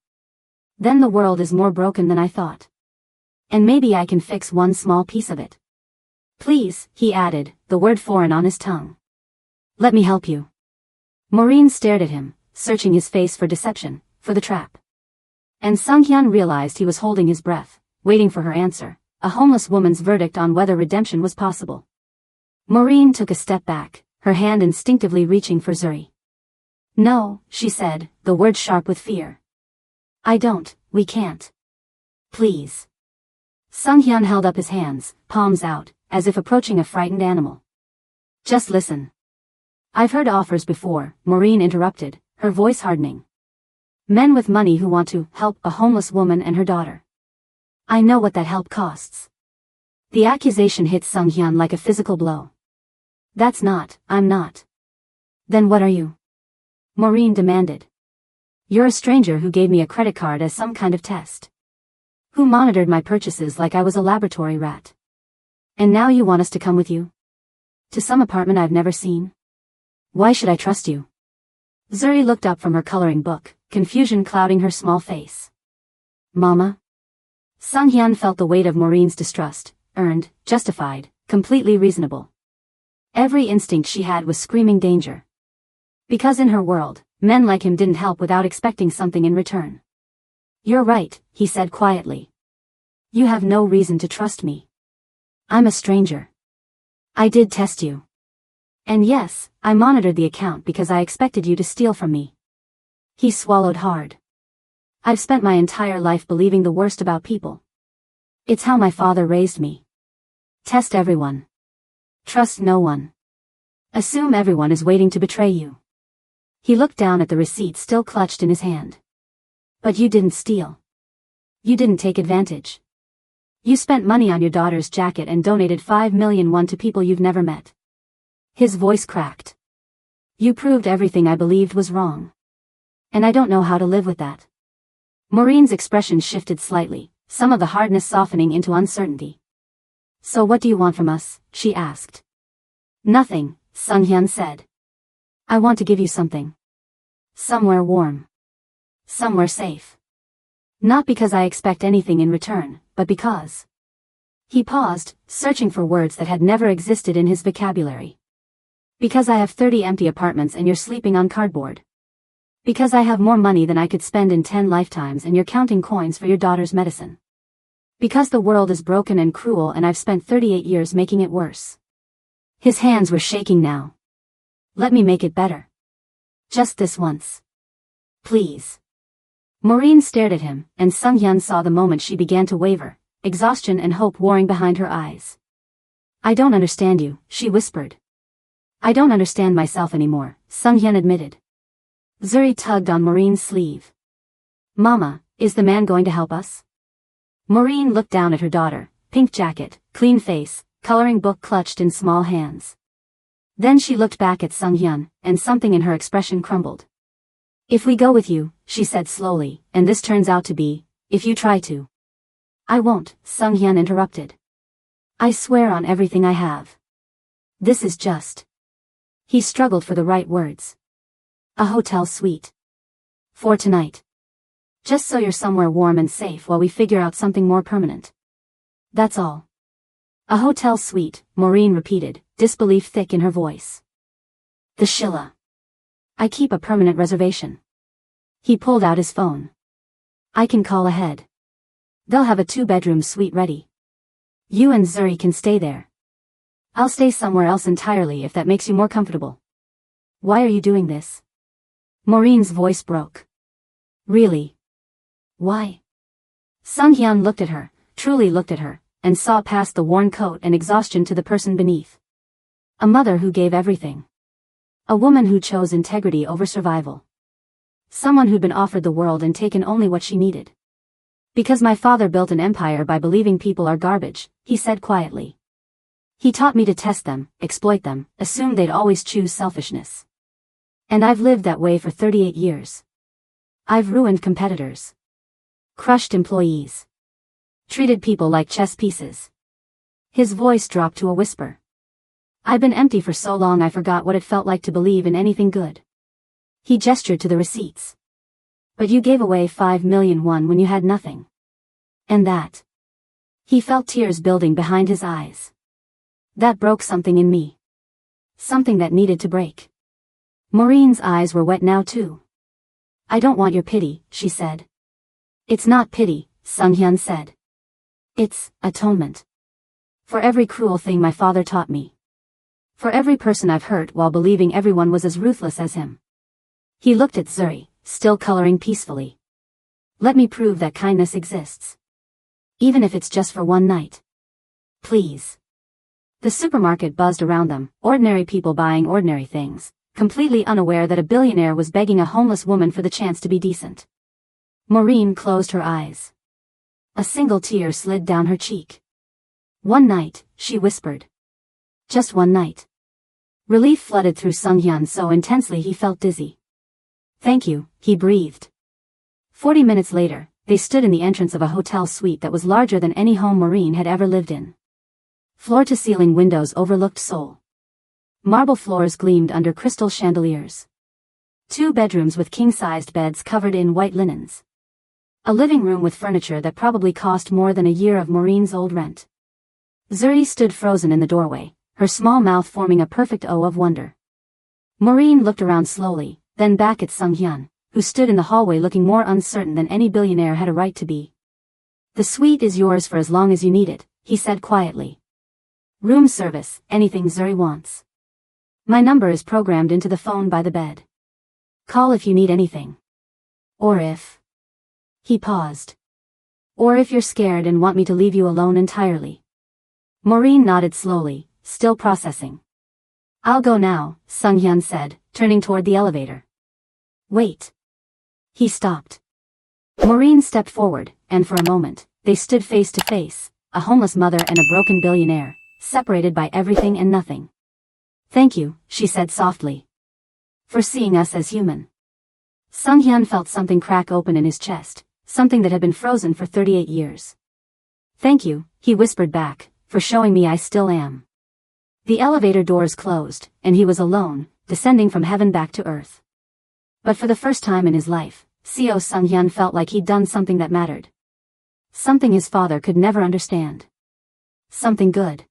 Then the world is more broken than I thought. And maybe I can fix one small piece of it. Please, he added, the word foreign on his tongue. Let me help you. Maureen stared at him, searching his face for deception, for the trap. And Sung Hyun realized he was holding his breath, waiting for her answer, a homeless woman's verdict on whether redemption was possible. Maureen took a step back, her hand instinctively reaching for Zuri. No, she said, the word sharp with fear. I don't, we can't. Please. Sung Hyun held up his hands, palms out, as if approaching a frightened animal. Just listen. I've heard offers before, Maureen interrupted, her voice hardening. Men with money who want to help a homeless woman and her daughter. I know what that help costs. The accusation hit Sung Hyun like a physical blow. I'm not. Then what are you? Maureen demanded. You're a stranger who gave me a credit card as some kind of test. Who monitored my purchases like I was a laboratory rat. And now you want us to come with you? To some apartment I've never seen? Why should I trust you? Zuri looked up from her coloring book, confusion clouding her small face. Mama? Sung Hyun felt the weight of Maureen's distrust, earned, justified, completely reasonable. Every instinct she had was screaming danger. Because in her world, men like him didn't help without expecting something in return. You're right, he said quietly. You have no reason to trust me. I'm a stranger. I did test you. And yes, I monitored the account because I expected you to steal from me. He swallowed hard. I've spent my entire life believing the worst about people. It's how my father raised me. Test everyone. Trust no one. Assume everyone is waiting to betray you. He looked down at the receipt still clutched in his hand. But you didn't steal. You didn't take advantage. You spent money on your daughter's jacket and donated 5 million won to people you've never met. His voice cracked. You proved everything I believed was wrong. And I don't know how to live with that. Maureen's expression shifted slightly, some of the hardness softening into uncertainty. So what do you want from us? She asked. Nothing, Sung Hyun said. I want to give you something. Somewhere warm. Somewhere safe. Not because I expect anything in return, but because. He paused, searching for words that had never existed in his vocabulary. Because I have 30 empty apartments and you're sleeping on cardboard. Because I have more money than I could spend in 10 lifetimes and you're counting coins for your daughter's medicine. Because the world is broken and cruel and I've spent 38 years making it worse. His hands were shaking now. Let me make it better. Just this once. Please. Maureen stared at him, and Sung Hyun saw the moment she began to waver, exhaustion and hope warring behind her eyes. I don't understand you, she whispered. I don't understand myself anymore, Sung Hyun admitted. Zuri tugged on Maureen's sleeve. Mama, is the man going to help us? Maureen looked down at her daughter, pink jacket, clean face, coloring book clutched in small hands. Then she looked back at Sung Hyun, and something in her expression crumbled. If we go with you, she said slowly, and this turns out to be, if you try to. I won't, Sung Hyun interrupted. I swear on everything I have. This is just. He struggled for the right words. A hotel suite. For tonight. Just so you're somewhere warm and safe while we figure out something more permanent. That's all. A hotel suite, Maureen repeated, disbelief thick in her voice. The Shilla. I keep a permanent reservation. He pulled out his phone. I can call ahead. They'll have a 2-bedroom suite ready. You and Zuri can stay there. I'll stay somewhere else entirely if that makes you more comfortable. Why are you doing this? Maureen's voice broke. Really? Why? Sung Hyun looked at her, truly looked at her, and saw past the worn coat and exhaustion to the person beneath. A mother who gave everything. A woman who chose integrity over survival. Someone who'd been offered the world and taken only what she needed. Because my father built an empire by believing people are garbage, he said quietly. He taught me to test them, exploit them, assume they'd always choose selfishness. And I've lived that way for 38 years. I've ruined competitors. Crushed employees. Treated people like chess pieces. His voice dropped to a whisper. I've been empty for so long I forgot what it felt like to believe in anything good. He gestured to the receipts. But you gave away 5 million won when you had nothing. And that. He felt tears building behind his eyes. That broke something in me. Something that needed to break. Maureen's eyes were wet now too. I don't want your pity, she said. It's not pity, Sung-hyun said. It's atonement. For every cruel thing my father taught me. For every person I've hurt while believing everyone was as ruthless as him. He looked at Zuri, still coloring peacefully. Let me prove that kindness exists. Even if it's just for one night. Please. The supermarket buzzed around them, ordinary people buying ordinary things, completely unaware that a billionaire was begging a homeless woman for the chance to be decent. Maureen closed her eyes. A single tear slid down her cheek. One night, she whispered. Just one night. Relief flooded through Sung-hyun so intensely he felt dizzy. Thank you, he breathed. 40 minutes later, they stood in the entrance of a hotel suite that was larger than any home Maureen had ever lived in. Floor-to-ceiling windows overlooked Seoul. Marble floors gleamed under crystal chandeliers. 2 bedrooms with king-sized beds covered in white linens. A living room with furniture that probably cost more than a year of Maureen's old rent. Zuri stood frozen in the doorway, her small mouth forming a perfect O of wonder. Maureen looked around slowly, then back at Sung-hyun, who stood in the hallway looking more uncertain than any billionaire had a right to be. The suite is yours for as long as you need it, he said quietly. Room service, anything Zuri wants. My number is programmed into the phone by the bed. Call if you need anything. Or if... He paused. Or if you're scared and want me to leave you alone entirely. Maureen nodded slowly, still processing. I'll go now, Sung-hyun said, turning toward the elevator. Wait. He stopped. Maureen stepped forward, and for a moment, they stood face to face, a homeless mother and a broken billionaire, separated by everything and nothing. Thank you, she said softly. For seeing us as human. Sung-hyun felt something crack open in his chest, something that had been frozen for 38 years. Thank you, he whispered back, for showing me I still am. The elevator doors closed, and he was alone, descending from heaven back to earth. But for the first time in his life, Seo Sung-hyun felt like he'd done something that mattered. Something his father could never understand. Something good.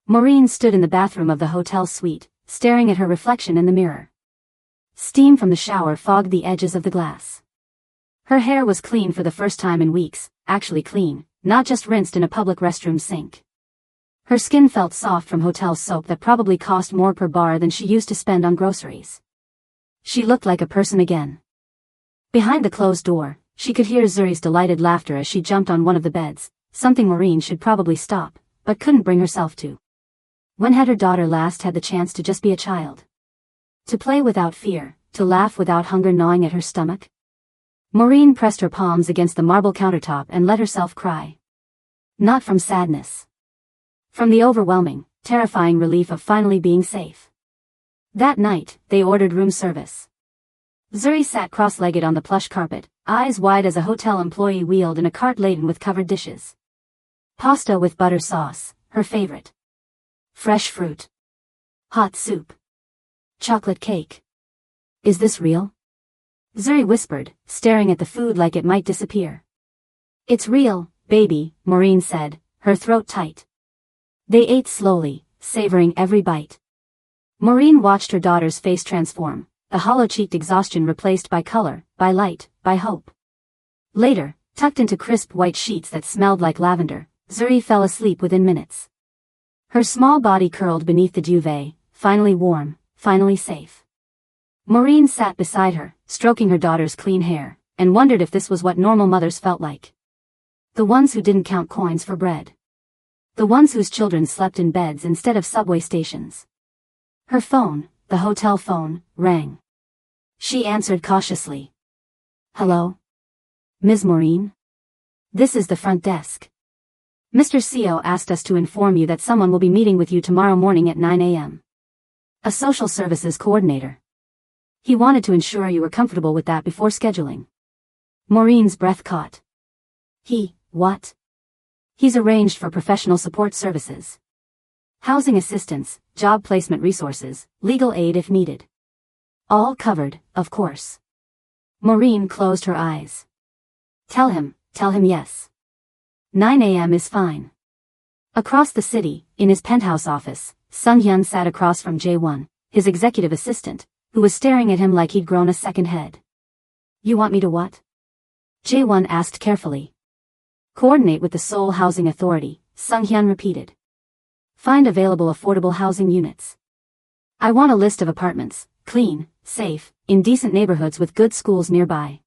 Maureen stood in the bathroom of the hotel suite, staring at her reflection in the mirror. Steam from the shower fogged the edges of the glass. Her hair was clean for the first time in weeks, actually clean, not just rinsed in a public restroom sink. Her skin felt soft from hotel soap that probably cost more per bar than she used to spend on groceries. She looked like a person again. Behind the closed door, she could hear Zuri's delighted laughter as she jumped on one of the beds, something Maureen should probably stop, but couldn't bring herself to. When had her daughter last had the chance to just be a child? To play without fear, to laugh without hunger gnawing at her stomach? Maureen pressed her palms against the marble countertop and let herself cry. Not from sadness. From the overwhelming, terrifying relief of finally being safe. That night, they ordered room service. Zuri sat cross-legged on the plush carpet, eyes wide as a hotel employee wheeled in a cart laden with covered dishes. Pasta with butter sauce, her favorite. Fresh fruit. Hot soup. Chocolate cake. Is this real? Zuri whispered, staring at the food like it might disappear. It's real, baby, Maureen said, her throat tight. They ate slowly, savoring every bite. Maureen watched her daughter's face transform, the hollow-cheeked exhaustion replaced by color, by light, by hope. Later, tucked into crisp white sheets that smelled like lavender, Zuri fell asleep within minutes. Her small body curled beneath the duvet, finally warm, finally safe. Maureen sat beside her, stroking her daughter's clean hair, and wondered if this was what normal mothers felt like. The ones who didn't count coins for bread. The ones whose children slept in beds instead of subway stations. Her phone, the hotel phone, rang. She answered cautiously. Hello? Ms. Maureen? This is the front desk. Mr. CEO asked us to inform you that someone will be meeting with you tomorrow morning at 9 a.m. A social services coordinator. He wanted to ensure you were comfortable with that before scheduling. Maureen's breath caught. What? He's arranged for professional support services. Housing assistance, job placement resources, legal aid if needed. All covered, of course. Maureen closed her eyes. Tell him yes. 9 a.m. is fine. Across the city, in his penthouse office, Sung-hyun sat across from Jae-won, his executive assistant, who was staring at him like he'd grown a second head. You want me to what? Jae-won asked carefully. Coordinate with the Seoul Housing Authority, Sung-hyun repeated. Find available affordable housing units. I want a list of apartments, clean, safe, in decent neighborhoods with good schools nearby.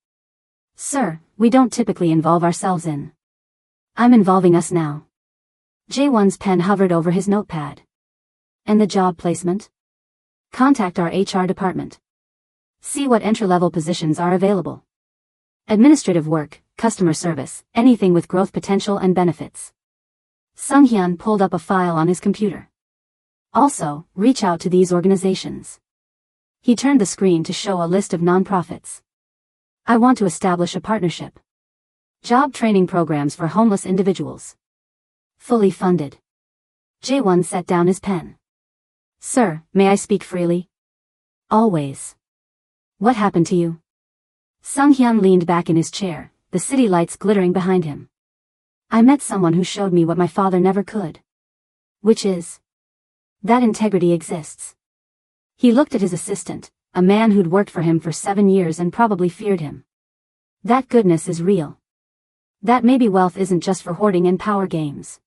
Sir, we don't typically involve ourselves in. I'm involving us now. Jae-won's pen hovered over his notepad. And the job placement? Contact our HR department. See what entry-level positions are available. Administrative work, customer service, anything with growth potential and benefits. Sung-hyun pulled up a file on his computer. Also, reach out to these organizations. He turned the screen to show a list of nonprofits. I want to establish a partnership. Job training programs for homeless individuals. Fully funded. Jae-won set down his pen. Sir, may I speak freely? Always. What happened to you? Sung-hyun leaned back in his chair, the city lights glittering behind him. I met someone who showed me what my father never could. Which is? That integrity exists. He looked at his assistant, a man who'd worked for him for 7 years and probably feared him. That goodness is real. That maybe wealth isn't just for hoarding and power games.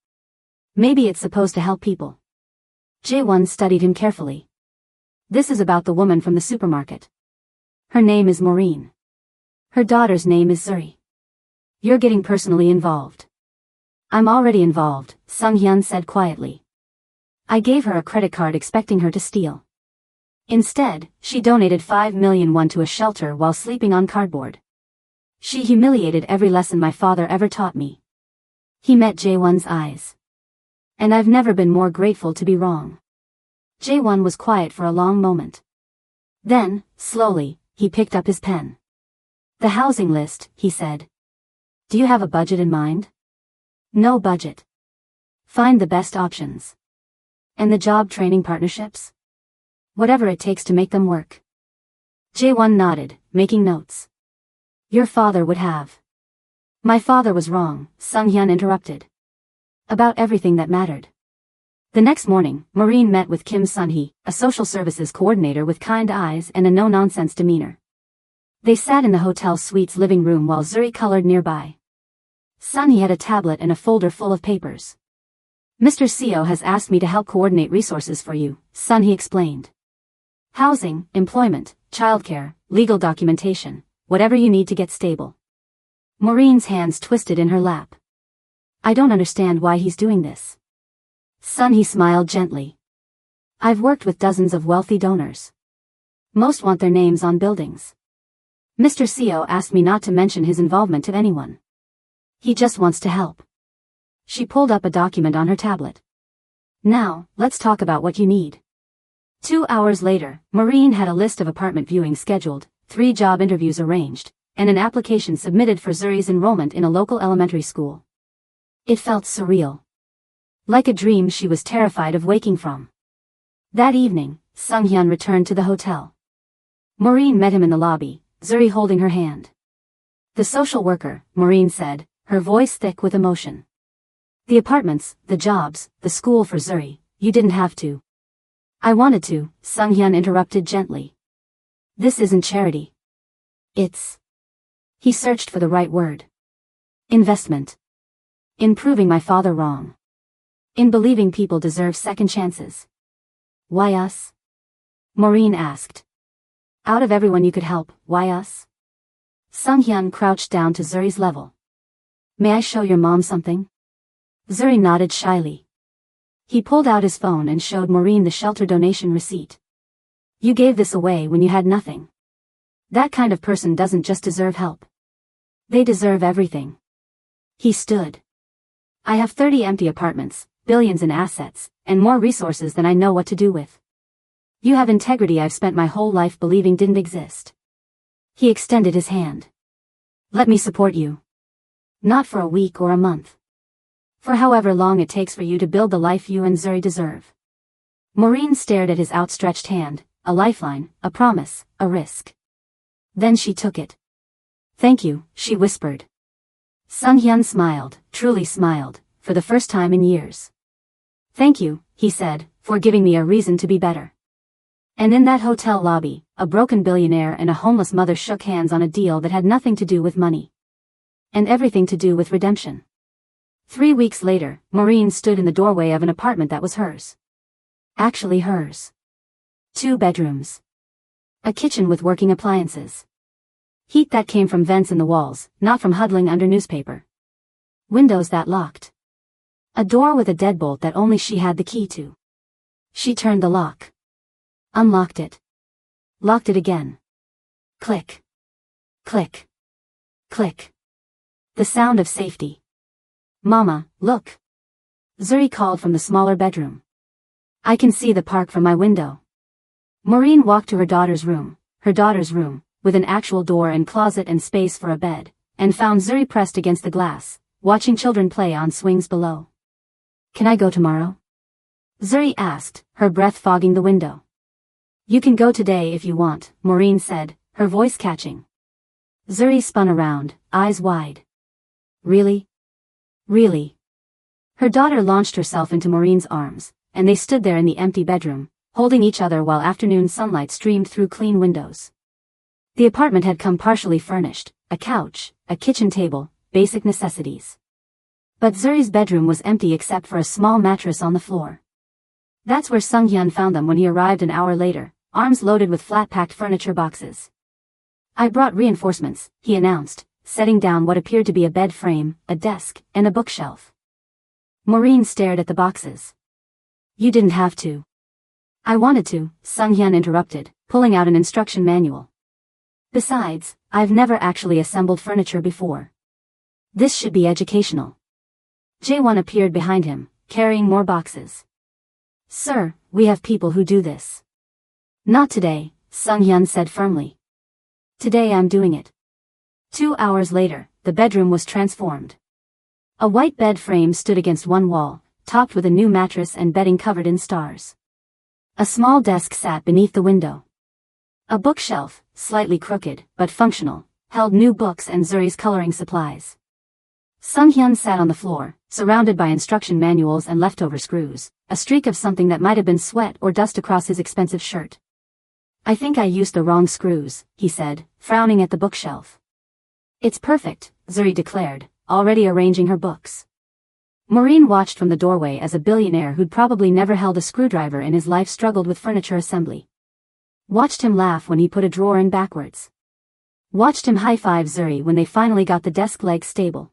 Maybe it's supposed to help people. Jae-won studied him carefully. This is about the woman from the supermarket. Her name is Maureen. Her daughter's name is Zuri. You're getting personally involved. I'm already involved, Sung-hyun said quietly. I gave her a credit card expecting her to steal. Instead, she donated 5 million won to a shelter while sleeping on cardboard. She humiliated every lesson my father ever taught me. He met Jae-won's eyes. And I've never been more grateful to be wrong. Jae-won was quiet for a long moment. Then, slowly, he picked up his pen. The housing list, he said. Do you have a budget in mind? No budget. Find the best options. And the job training partnerships? Whatever it takes to make them work. Jae-won nodded, making notes. Your father would have. My father was wrong, Sung-hyun interrupted. About everything that mattered. The next morning, Maureen met with Kim Sun-hee, a social services coordinator with kind eyes and a no-nonsense demeanor. They sat in the hotel suite's living room while Zuri colored nearby. Sun-hee had a tablet and a folder full of papers. Mr. CEO has asked me to help coordinate resources for you, Sun-hee explained. Housing, employment, childcare, legal documentation, whatever you need to get stable. Maureen's hands twisted in her lap. I don't understand why he's doing this. Sun-hee smiled gently. I've worked with dozens of wealthy donors. Most want their names on buildings. Mr. CEO asked me not to mention his involvement to anyone. He just wants to help. She pulled up a document on her tablet. Now, let's talk about what you need. 2 hours later, Maureen had a list of apartment viewings scheduled, 3 job interviews arranged, and an application submitted for Zuri's enrollment in a local elementary school. It felt surreal. Like a dream she was terrified of waking from. That evening, Sung-hyun returned to the hotel. Maureen met him in the lobby, Zuri holding her hand. The social worker, Maureen said, her voice thick with emotion. The apartments, the jobs, the school for Zuri, you didn't have to. I wanted to, Sung-hyun interrupted gently. This isn't charity. It's... He searched for the right word. Investment. In proving my father wrong. In believing people deserve second chances. Why us? Maureen asked. Out of everyone you could help, why us? Sung-hyun crouched down to Zuri's level. May I show your mom something? Zuri nodded shyly. He pulled out his phone and showed Maureen the shelter donation receipt. You gave this away when you had nothing. That kind of person doesn't just deserve help. They deserve everything. He stood. I have 30 empty apartments, billions in assets, and more resources than I know what to do with. You have integrity I've spent my whole life believing didn't exist. He extended his hand. Let me support you. Not for a week or a month. For however long it takes for you to build the life you and Zuri deserve. Maureen stared at his outstretched hand, a lifeline, a promise, a risk. Then she took it. Thank you, she whispered. Sung-hyun smiled, truly smiled, for the first time in years. Thank you, he said, for giving me a reason to be better. And in that hotel lobby, a broken billionaire and a homeless mother shook hands on a deal that had nothing to do with money. And everything to do with redemption. 3 weeks later, Maureen stood in the doorway of an apartment that was hers. Actually hers. 2 bedrooms. A kitchen with working appliances. Heat that came from vents in the walls, not from huddling under newspaper. Windows that locked. A door with a deadbolt that only she had the key to. She turned the lock. Unlocked it. Locked it again. Click. Click. Click. The sound of safety. Mama, look. Zuri called from the smaller bedroom. I can see the park from my window. Maureen walked to her daughter's room, with an actual door and closet and space for a bed, and found Zuri pressed against the glass, watching children play on swings below. Can I go tomorrow? Zuri asked, her breath fogging the window. You can go today if you want, Maureen said, her voice catching. Zuri spun around, eyes wide. Really? Really? Her daughter launched herself into Maureen's arms, and they stood there in the empty bedroom, holding each other while afternoon sunlight streamed through clean windows. The apartment had come partially furnished, a couch, a kitchen table, basic necessities. But Zuri's bedroom was empty except for a small mattress on the floor. That's where Sung-hyun found them when he arrived an hour later, arms loaded with flat-packed furniture boxes. I brought reinforcements, he announced, setting down what appeared to be a bed frame, a desk, and a bookshelf. Maureen stared at the boxes. You didn't have to. I wanted to, Sung-hyun interrupted, pulling out an instruction manual. Besides, I've never actually assembled furniture before. This should be educational. Jae-won appeared behind him, carrying more boxes. Sir, we have people who do this. Not today, Sung-hyun said firmly. Today I'm doing it. 2 hours later, the bedroom was transformed. A white bed frame stood against one wall, topped with a new mattress and bedding covered in stars. A small desk sat beneath the window. A bookshelf, slightly crooked, but functional, held new books and Zuri's coloring supplies. Sung-hyun sat on the floor, surrounded by instruction manuals and leftover screws, a streak of something that might have been sweat or dust across his expensive shirt. I think I used the wrong screws, he said, frowning at the bookshelf. It's perfect, Zuri declared, already arranging her books. Maureen watched from the doorway as a billionaire who'd probably never held a screwdriver in his life struggled with furniture assembly. Watched him laugh when he put a drawer in backwards. Watched him high-five Zuri when they finally got the desk legs stable.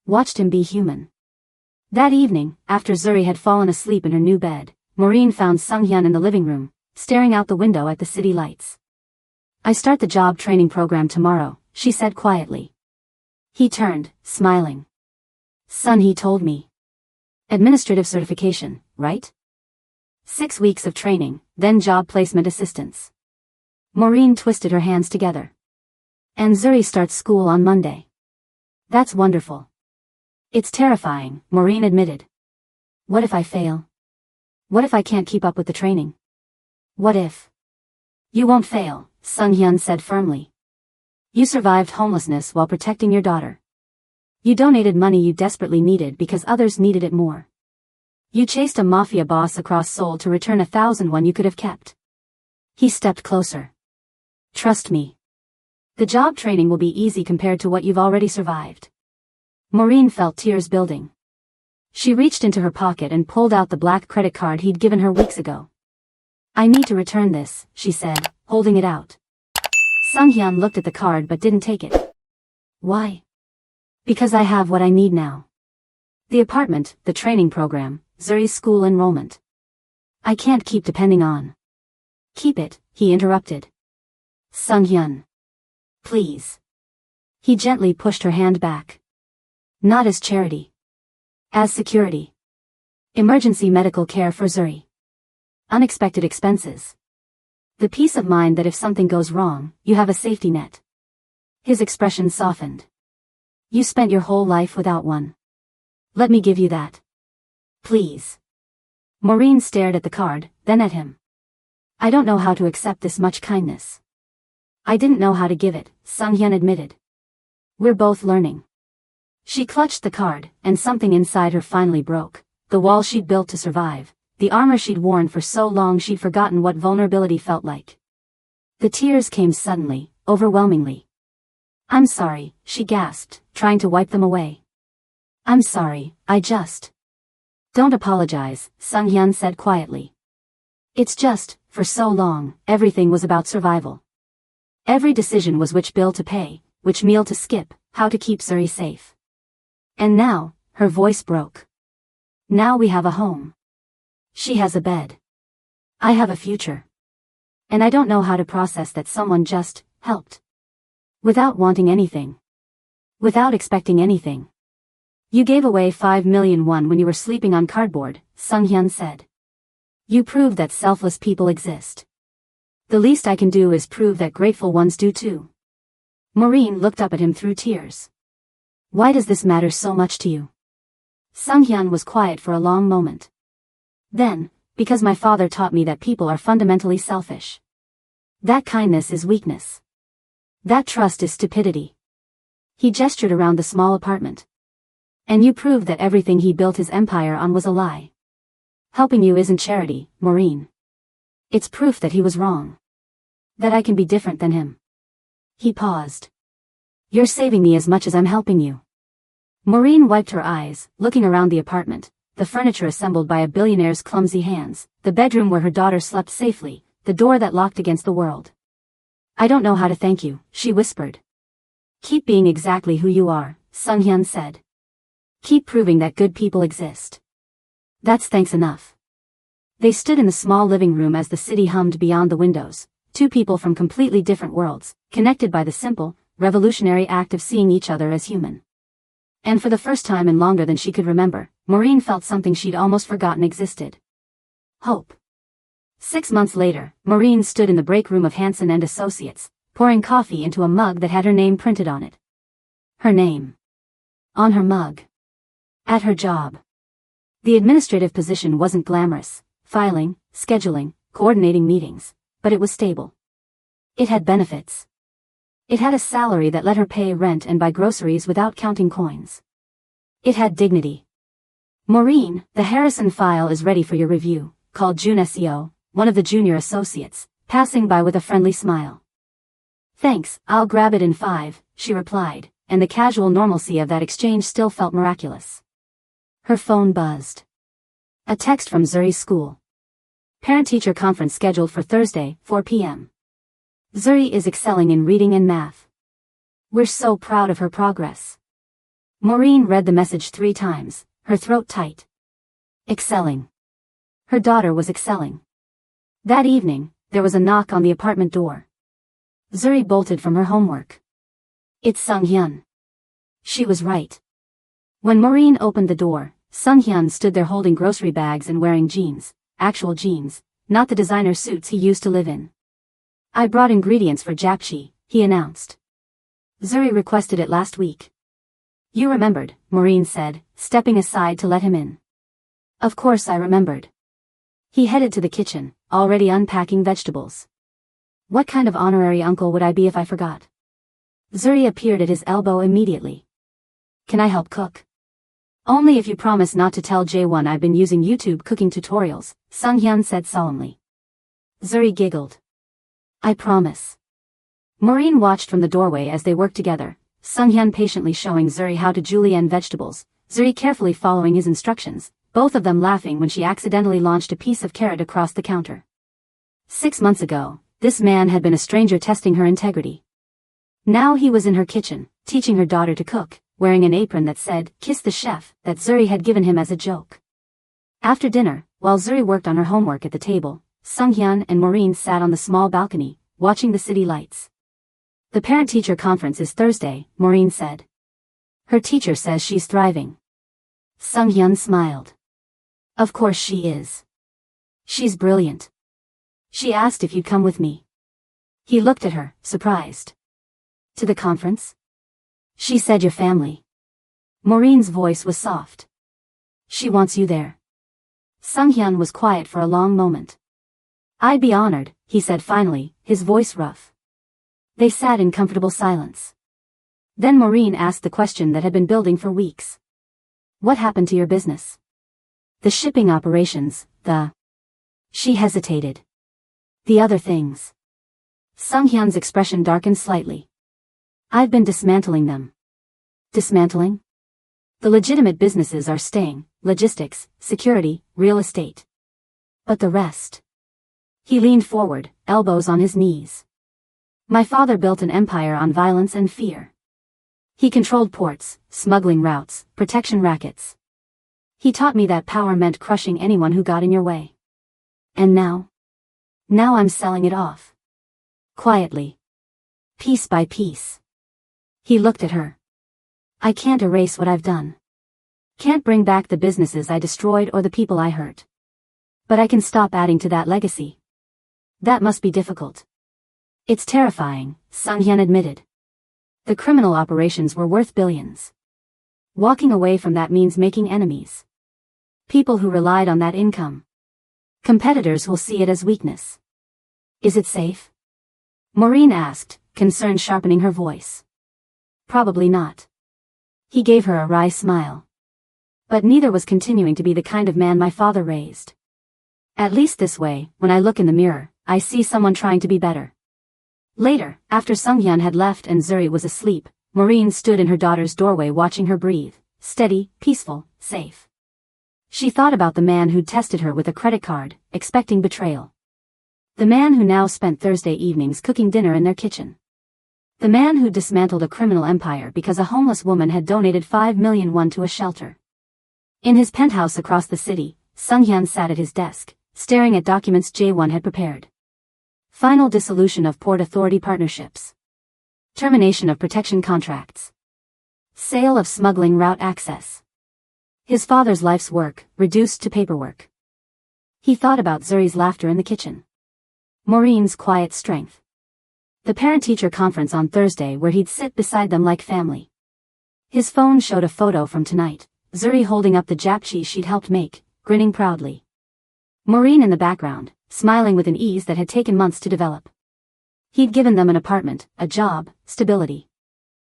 Watched him be human. That evening, after Zuri had fallen asleep in her new bed, Maureen found Sung-hyun in the living room, staring out the window at the city lights. I start the job training program tomorrow, she said quietly. He turned, smiling. Son, he told me. Administrative certification, right? 6 weeks of training, then job placement assistance. Maureen twisted her hands together. And Zuri starts school on Monday. That's wonderful. It's terrifying, Maureen admitted. What if I fail? What if I can't keep up with the training? What if? You won't fail, Sung-hyun said firmly. You survived homelessness while protecting your daughter. You donated money you desperately needed because others needed it more. You chased a Mafia boss across Seoul to return 1,001 you could have kept. He stepped closer. Trust me. The job training will be easy compared to what you've already survived. Maureen felt tears building. She reached into her pocket and pulled out the black credit card he'd given her weeks ago. I need to return this, she said, holding it out. Sung-hyun looked at the card but didn't take it. Why? Because I have what I need now. The apartment, the training program, Zuri's school enrollment. I can't keep depending on. Keep it, he interrupted. Sung-hyun. Please. He gently pushed her hand back. Not as charity. As security. Emergency medical care for Zuri. Unexpected expenses. The peace of mind that if something goes wrong, you have a safety net. His expression softened. You spent your whole life without one. Let me give you that. Please. Maureen stared at the card, then at him. I don't know how to accept this much kindness. I didn't know how to give it, Sung-hyun admitted. We're both learning. She clutched the card, and something inside her finally broke. The wall she'd built to survive, the armor she'd worn for so long she'd forgotten what vulnerability felt like. The tears came suddenly, overwhelmingly. I'm sorry, she gasped, trying to wipe them away. I'm sorry, I just... Don't apologize, Sung-hyun said quietly. It's just, for so long, everything was about survival. Every decision was which bill to pay, which meal to skip, how to keep Zuri safe. And now, her voice broke. Now we have a home. She has a bed. I have a future. And I don't know how to process that someone just helped. Without wanting anything. Without expecting anything. You gave away 5 million won when you were sleeping on cardboard, Sung-hyun said. You proved that selfless people exist. The least I can do is prove that grateful ones do too. Maureen looked up at him through tears. Why does this matter so much to you? Sung-hyun was quiet for a long moment. Then, because my father taught me that people are fundamentally selfish. That kindness is weakness. That trust is stupidity. He gestured around the small apartment. And you proved that everything he built his empire on was a lie. Helping you isn't charity, Maureen. It's proof that he was wrong. That I can be different than him. He paused. You're saving me as much as I'm helping you. Maureen wiped her eyes, looking around the apartment, the furniture assembled by a billionaire's clumsy hands, the bedroom where her daughter slept safely, the door that locked against the world. I don't know how to thank you, she whispered. Keep being exactly who you are, Sung-hyun said. Keep proving that good people exist. That's thanks enough. They stood in the small living room as the city hummed beyond the windows, two people from completely different worlds, connected by the simple, revolutionary act of seeing each other as human. And for the first time in longer than she could remember, Maureen felt something she'd almost forgotten existed. Hope. 6 months later, Maureen stood in the break room of Hansen and Associates, pouring coffee into a mug that had her name printed on it. Her name. On her mug. At her job. The administrative position wasn't glamorous, filing, scheduling, coordinating meetings, but it was stable. It had benefits. It had a salary that let her pay rent and buy groceries without counting coins. It had dignity. Maureen, the Harrison file is ready for your review, called June SEO, one of the junior associates, passing by with a friendly smile. Thanks, I'll grab it in 5, she replied, and the casual normalcy of that exchange still felt miraculous. Her phone buzzed. A text from Zuri's school. Parent-teacher conference scheduled for Thursday, 4 p.m. Zuri is excelling in reading and math. We're so proud of her progress. Maureen read the message 3 times, her throat tight. Excelling. Her daughter was excelling. That evening, there was a knock on the apartment door. Zuri bolted from her homework. It's Sung-hyun. She was right. When Maureen opened the door, Sung-hyun stood there holding grocery bags and wearing jeans, actual jeans, not the designer suits he used to live in. I brought ingredients for japchae, he announced. Zuri requested it last week. You remembered, Maureen said, stepping aside to let him in. Of course I remembered. He headed to the kitchen, already unpacking vegetables. What kind of honorary uncle would I be if I forgot? Zuri appeared at his elbow immediately. Can I help cook? Only if you promise not to tell J1 I've been using YouTube cooking tutorials, Sung-hyun said solemnly. Zuri giggled. I promise. Maureen watched from the doorway as they worked together, Sung-hyun patiently showing Zuri how to julienne vegetables, Zuri carefully following his instructions, both of them laughing when she accidentally launched a piece of carrot across the counter. 6 months ago, this man had been a stranger testing her integrity. Now he was in her kitchen, teaching her daughter to cook, wearing an apron that said, "Kiss the chef," that Zuri had given him as a joke. After dinner, while Zuri worked on her homework at the table, Sung-hyun and Maureen sat on the small balcony, watching the city lights. The parent-teacher conference is Thursday, Maureen said. Her teacher says she's thriving. Sung-hyun smiled. Of course she is. She's brilliant. She asked if you'd come with me. He looked at her, surprised. To the conference? She said your family. Maureen's voice was soft. She wants you there. Sung-hyun was quiet for a long moment. I'd be honored, he said finally, his voice rough. They sat in comfortable silence. Then Maureen asked the question that had been building for weeks. What happened to your business? The shipping operations, She hesitated. The other things. Sung-hyun's expression darkened slightly. I've been dismantling them. Dismantling? The legitimate businesses are staying, logistics, security, real estate. But the rest? He leaned forward, elbows on his knees. My father built an empire on violence and fear. He controlled ports, smuggling routes, protection rackets. He taught me that power meant crushing anyone who got in your way. And now? Now I'm selling it off. Quietly. Piece by piece. He looked at her. I can't erase what I've done. Can't bring back the businesses I destroyed or the people I hurt. But I can stop adding to that legacy. That must be difficult. It's terrifying, Sung-hyun admitted. The criminal operations were worth billions. Walking away from that means making enemies. People who relied on that income. Competitors will see it as weakness. Is it safe? Maureen asked, concern sharpening her voice. Probably not. He gave her a wry smile. But neither was continuing to be the kind of man my father raised. At least this way, when I look in the mirror, I see someone trying to be better. Later, after Sung-hyun had left and Zuri was asleep, Maureen stood in her daughter's doorway watching her breathe, steady, peaceful, safe. She thought about the man who'd tested her with a credit card, expecting betrayal. The man who now spent Thursday evenings cooking dinner in their kitchen. The man who dismantled a criminal empire because a homeless woman had donated 5 million won to a shelter. In his penthouse across the city, Sung-hyun sat at his desk, staring at documents Jae-won had prepared. Final dissolution of Port Authority partnerships. Termination of protection contracts. Sale of smuggling route access. His father's life's work, reduced to paperwork. He thought about Zuri's laughter in the kitchen. Maureen's quiet strength. The parent-teacher conference on Thursday where he'd sit beside them like family. His phone showed a photo from tonight, Zuri holding up the japchae she'd helped make, grinning proudly. Maureen in the background, smiling with an ease that had taken months to develop. He'd given them an apartment, a job, stability.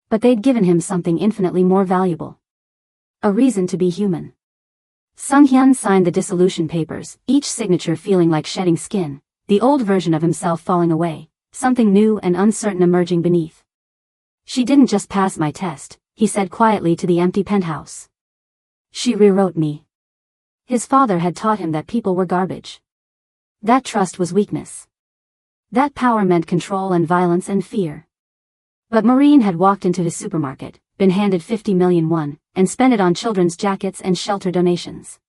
But they'd given him something infinitely more valuable. A reason to be human. Sung-hyun signed the dissolution papers, each signature feeling like shedding skin, the old version of himself falling away, something new and uncertain emerging beneath. She didn't just pass my test, he said quietly to the empty penthouse. She rewrote me. His father had taught him that people were garbage. That trust was weakness. That power meant control and violence and fear. But Maureen had walked into his supermarket, been handed 50 million won, and spent it on children's jackets and shelter donations.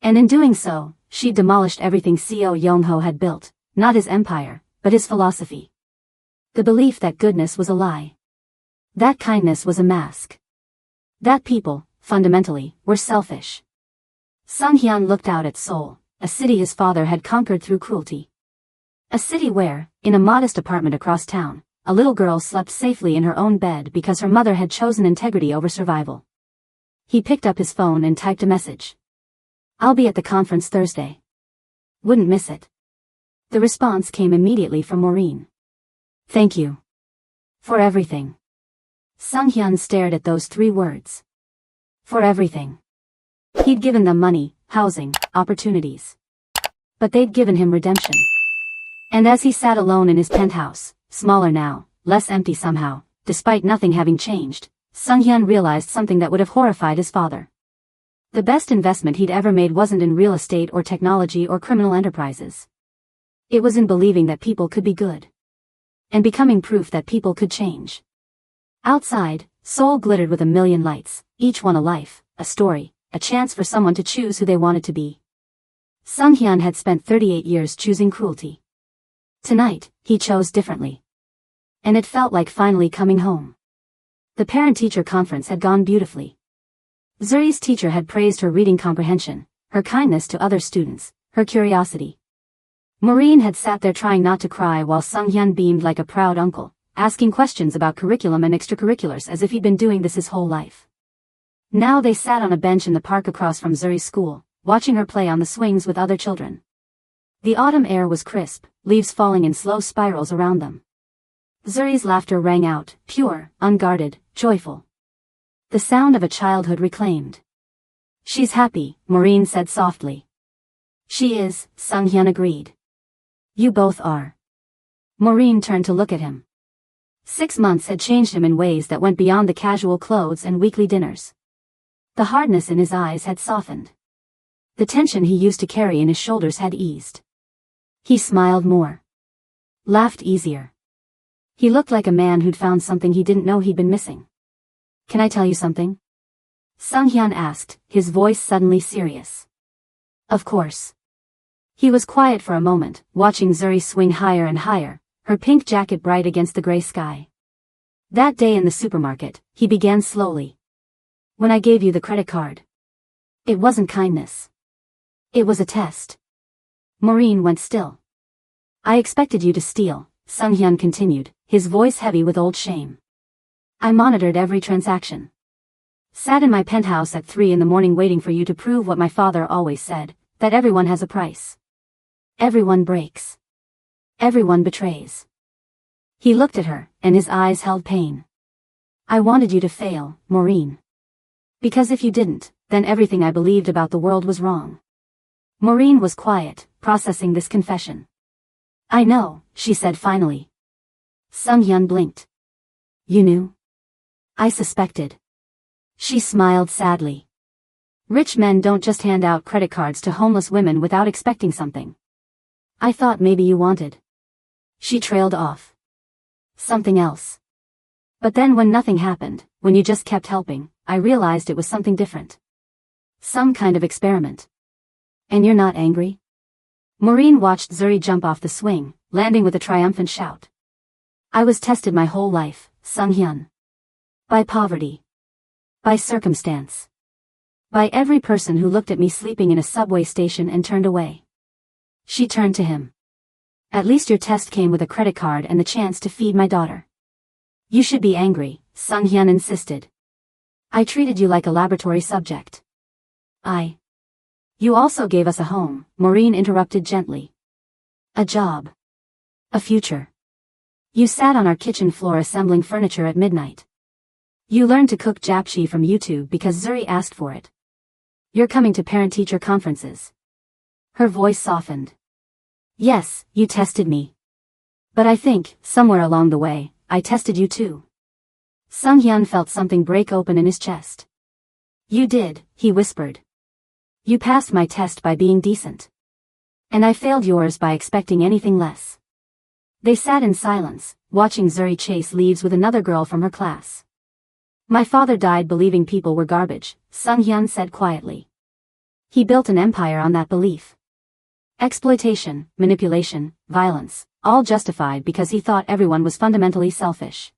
And in doing so, she'd demolished everything Seo Yong-ho had built, not his empire, but his philosophy. The belief that goodness was a lie. That kindness was a mask. That people, fundamentally, were selfish. Sung-hyun looked out at Seoul, a city his father had conquered through cruelty. A city where, in a modest apartment across town, a little girl slept safely in her own bed because her mother had chosen integrity over survival. He picked up his phone and typed a message. I'll be at the conference Thursday. Wouldn't miss it. The response came immediately from Maureen. Thank you. For everything. Sung-hyun stared at those 3 words. For everything. He'd given them money, housing, opportunities. But they'd given him redemption. And as he sat alone in his penthouse, smaller now, less empty somehow, despite nothing having changed, Sung-hyun realized something that would have horrified his father. The best investment he'd ever made wasn't in real estate or technology or criminal enterprises. It was in believing that people could be good. And becoming proof that people could change. Outside, Seoul glittered with a million lights, each one a life, a story, a chance for someone to choose who they wanted to be. Sung-hyun had spent 38 years choosing cruelty. Tonight, he chose differently. And it felt like finally coming home. The parent-teacher conference had gone beautifully. Zuri's teacher had praised her reading comprehension, her kindness to other students, her curiosity. Maureen had sat there trying not to cry while Sung-hyun beamed like a proud uncle, asking questions about curriculum and extracurriculars as if he'd been doing this his whole life. Now they sat on a bench in the park across from Zuri's school, watching her play on the swings with other children. The autumn air was crisp, leaves falling in slow spirals around them. Zuri's laughter rang out, pure, unguarded, joyful. The sound of a childhood reclaimed. She's happy, Maureen said softly. She is, Sung-hyun agreed. You both are. Maureen turned to look at him. 6 months had changed him in ways that went beyond the casual clothes and weekly dinners. The hardness in his eyes had softened. The tension he used to carry in his shoulders had eased. He smiled more. Laughed easier. He looked like a man who'd found something he didn't know he'd been missing. Can I tell you something? Sung-hyun asked, his voice suddenly serious. Of course. He was quiet for a moment, watching Zuri swing higher and higher, her pink jacket bright against the gray sky. That day in the supermarket, he began slowly. When I gave you the credit card. It wasn't kindness. It was a test. Maureen went still. I expected you to steal, Sung-hyun continued, his voice heavy with old shame. I monitored every transaction. Sat in my penthouse at 3 in the morning waiting for you to prove what my father always said, that everyone has a price. Everyone breaks. Everyone betrays. He looked at her, and his eyes held pain. I wanted you to fail, Maureen. Because if you didn't, then everything I believed about the world was wrong. Maureen was quiet, processing this confession. I know, she said finally. Sung-hyun blinked. You knew? I suspected. She smiled sadly. Rich men don't just hand out credit cards to homeless women without expecting something. I thought maybe you wanted. She trailed off. Something else. But then when nothing happened, when you just kept helping, I realized it was something different. Some kind of experiment. And you're not angry? Maureen watched Zuri jump off the swing, landing with a triumphant shout. I was tested my whole life, Sung-hyun. By poverty. By circumstance. By every person who looked at me sleeping in a subway station and turned away. She turned to him. At least your test came with a credit card and the chance to feed my daughter. You should be angry, Sung-hyun insisted. I treated you like a laboratory subject. You also gave us a home, Maureen interrupted gently. A job. A future. You sat on our kitchen floor assembling furniture at midnight. You learned to cook japchae from YouTube because Zuri asked for it. You're coming to parent-teacher conferences. Her voice softened. Yes, you tested me. But I think, somewhere along the way, I tested you too. Sung-hyun felt something break open in his chest. You did, he whispered. You passed my test by being decent. And I failed yours by expecting anything less. They sat in silence, watching Zuri chase leaves with another girl from her class. My father died believing people were garbage, Sung-hyun said quietly. He built an empire on that belief. Exploitation, manipulation, violence, all justified because he thought everyone was fundamentally selfish.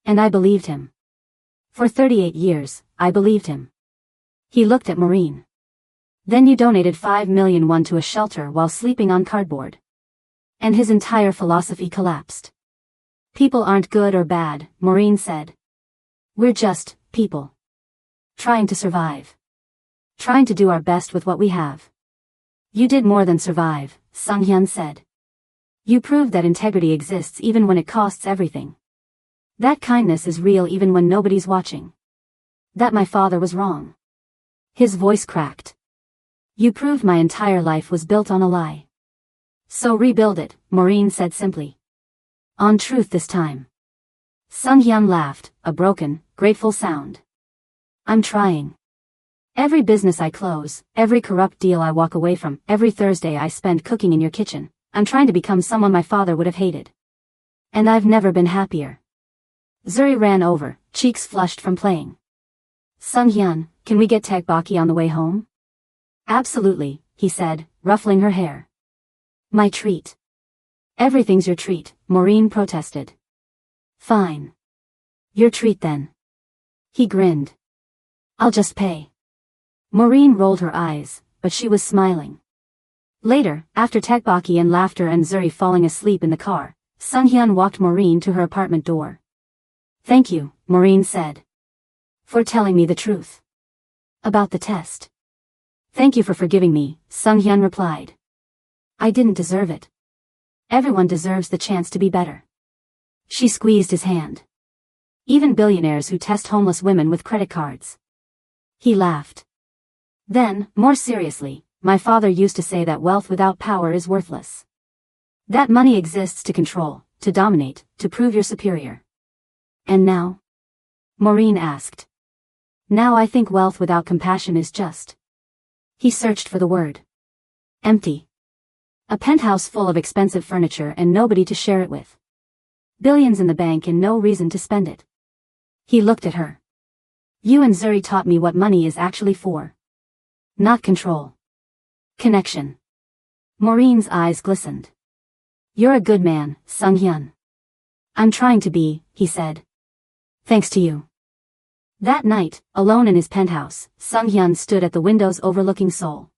And I believed him. For 38 years, I believed him. He looked at Maureen. Then you donated 5 million won to a shelter while sleeping on cardboard. And his entire philosophy collapsed. People aren't good or bad, Maureen said. We're just people. Trying to survive. Trying to do our best with what we have. You did more than survive, Sung-hyun said. You proved that integrity exists even when it costs everything. That kindness is real even when nobody's watching. That my father was wrong. His voice cracked. You proved my entire life was built on a lie. So rebuild it, Maureen said simply. On truth this time. Sung-hyun laughed, a broken, grateful sound. I'm trying. Every business I close, every corrupt deal I walk away from, every Thursday I spend cooking in your kitchen, I'm trying to become someone my father would have hated. And I've never been happier. Zuri ran over, cheeks flushed from playing. Sung-hyun, can we get tteokbokki on the way home? Absolutely, he said, ruffling her hair. My treat. Everything's your treat, Maureen protested. Fine. Your treat then. He grinned. I'll just pay. Maureen rolled her eyes, but she was smiling. Later, after tekbokki and laughter and Zuri falling asleep in the car, Sunghyun walked Maureen to her apartment door. Thank you, Maureen said. For telling me the truth. About the test. Thank you for forgiving me, Sunghyun replied. I didn't deserve it. Everyone deserves the chance to be better. She squeezed his hand. Even billionaires who test homeless women with credit cards. He laughed. Then, more seriously, my father used to say that wealth without power is worthless. That money exists to control, to dominate, to prove you're superior. And now? Maureen asked. Now I think wealth without compassion is just. He searched for the word. Empty. A penthouse full of expensive furniture and nobody to share it with. Billions in the bank and no reason to spend it. He looked at her. You and Zuri taught me what money is actually for. Not control. Connection. Maureen's eyes glistened. You're a good man, Sunghyun. I'm trying to be, he said. Thanks to you. That night, alone in his penthouse, Sunghyun stood at the windows overlooking Seoul.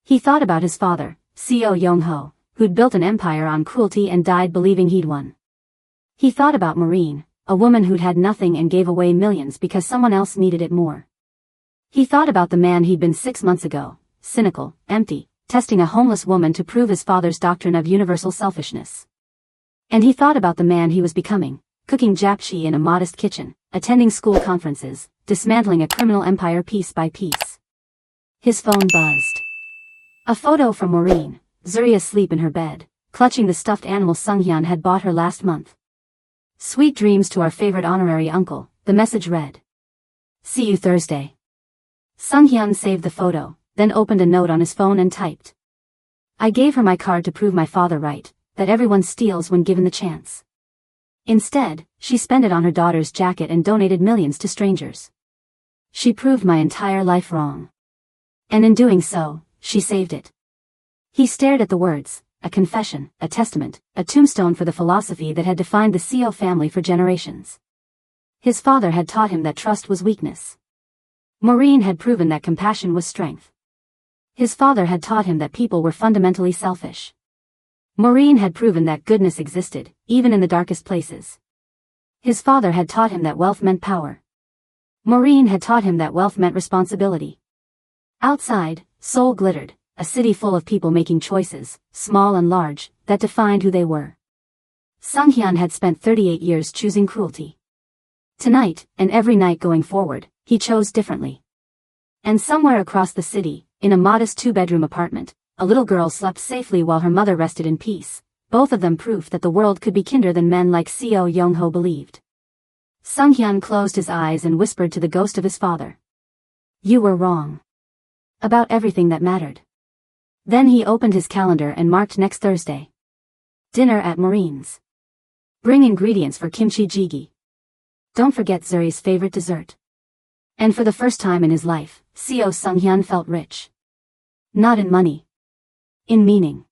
He thought about his father, Seo Yong-ho, who'd built an empire on cruelty and died believing he'd won. He thought about Maureen, a woman who'd had nothing and gave away millions because someone else needed it more. He thought about the man he'd been 6 months ago, cynical, empty, testing a homeless woman to prove his father's doctrine of universal selfishness. And he thought about the man he was becoming, cooking japchae in a modest kitchen, attending school conferences, dismantling a criminal empire piece by piece. His phone buzzed. A photo from Maureen, Zuri asleep in her bed, clutching the stuffed animal Sunghyun had bought her last month. Sweet dreams to our favorite honorary uncle, the message read. See you Thursday. Sunghyun saved the photo, then opened a note on his phone and typed. I gave her my card to prove my father right, that everyone steals when given the chance. Instead, she spent it on her daughter's jacket and donated millions to strangers. She proved my entire life wrong. And in doing so, she saved it. He stared at the words, a confession, a testament, a tombstone for the philosophy that had defined the Seo family for generations. His father had taught him that trust was weakness. Maureen had proven that compassion was strength. His father had taught him that people were fundamentally selfish. Maureen had proven that goodness existed, even in the darkest places. His father had taught him that wealth meant power. Maureen had taught him that wealth meant responsibility. Outside, Seoul glittered, a city full of people making choices, small and large, that defined who they were. Sunghyun had spent 38 years choosing cruelty. Tonight, and every night going forward, he chose differently. And somewhere across the city, in a modest 2-bedroom apartment, a little girl slept safely while her mother rested in peace, both of them proof that the world could be kinder than men like Seo Yong-ho believed. Sunghyun closed his eyes and whispered to the ghost of his father. You were wrong. About everything that mattered. Then he opened his calendar and marked next Thursday. Dinner at Maureen's. Bring ingredients for kimchi jjigae. Don't forget Zuri's favorite dessert. And for the first time in his life, Seo Sunghyun felt rich. Not in money. In meaning.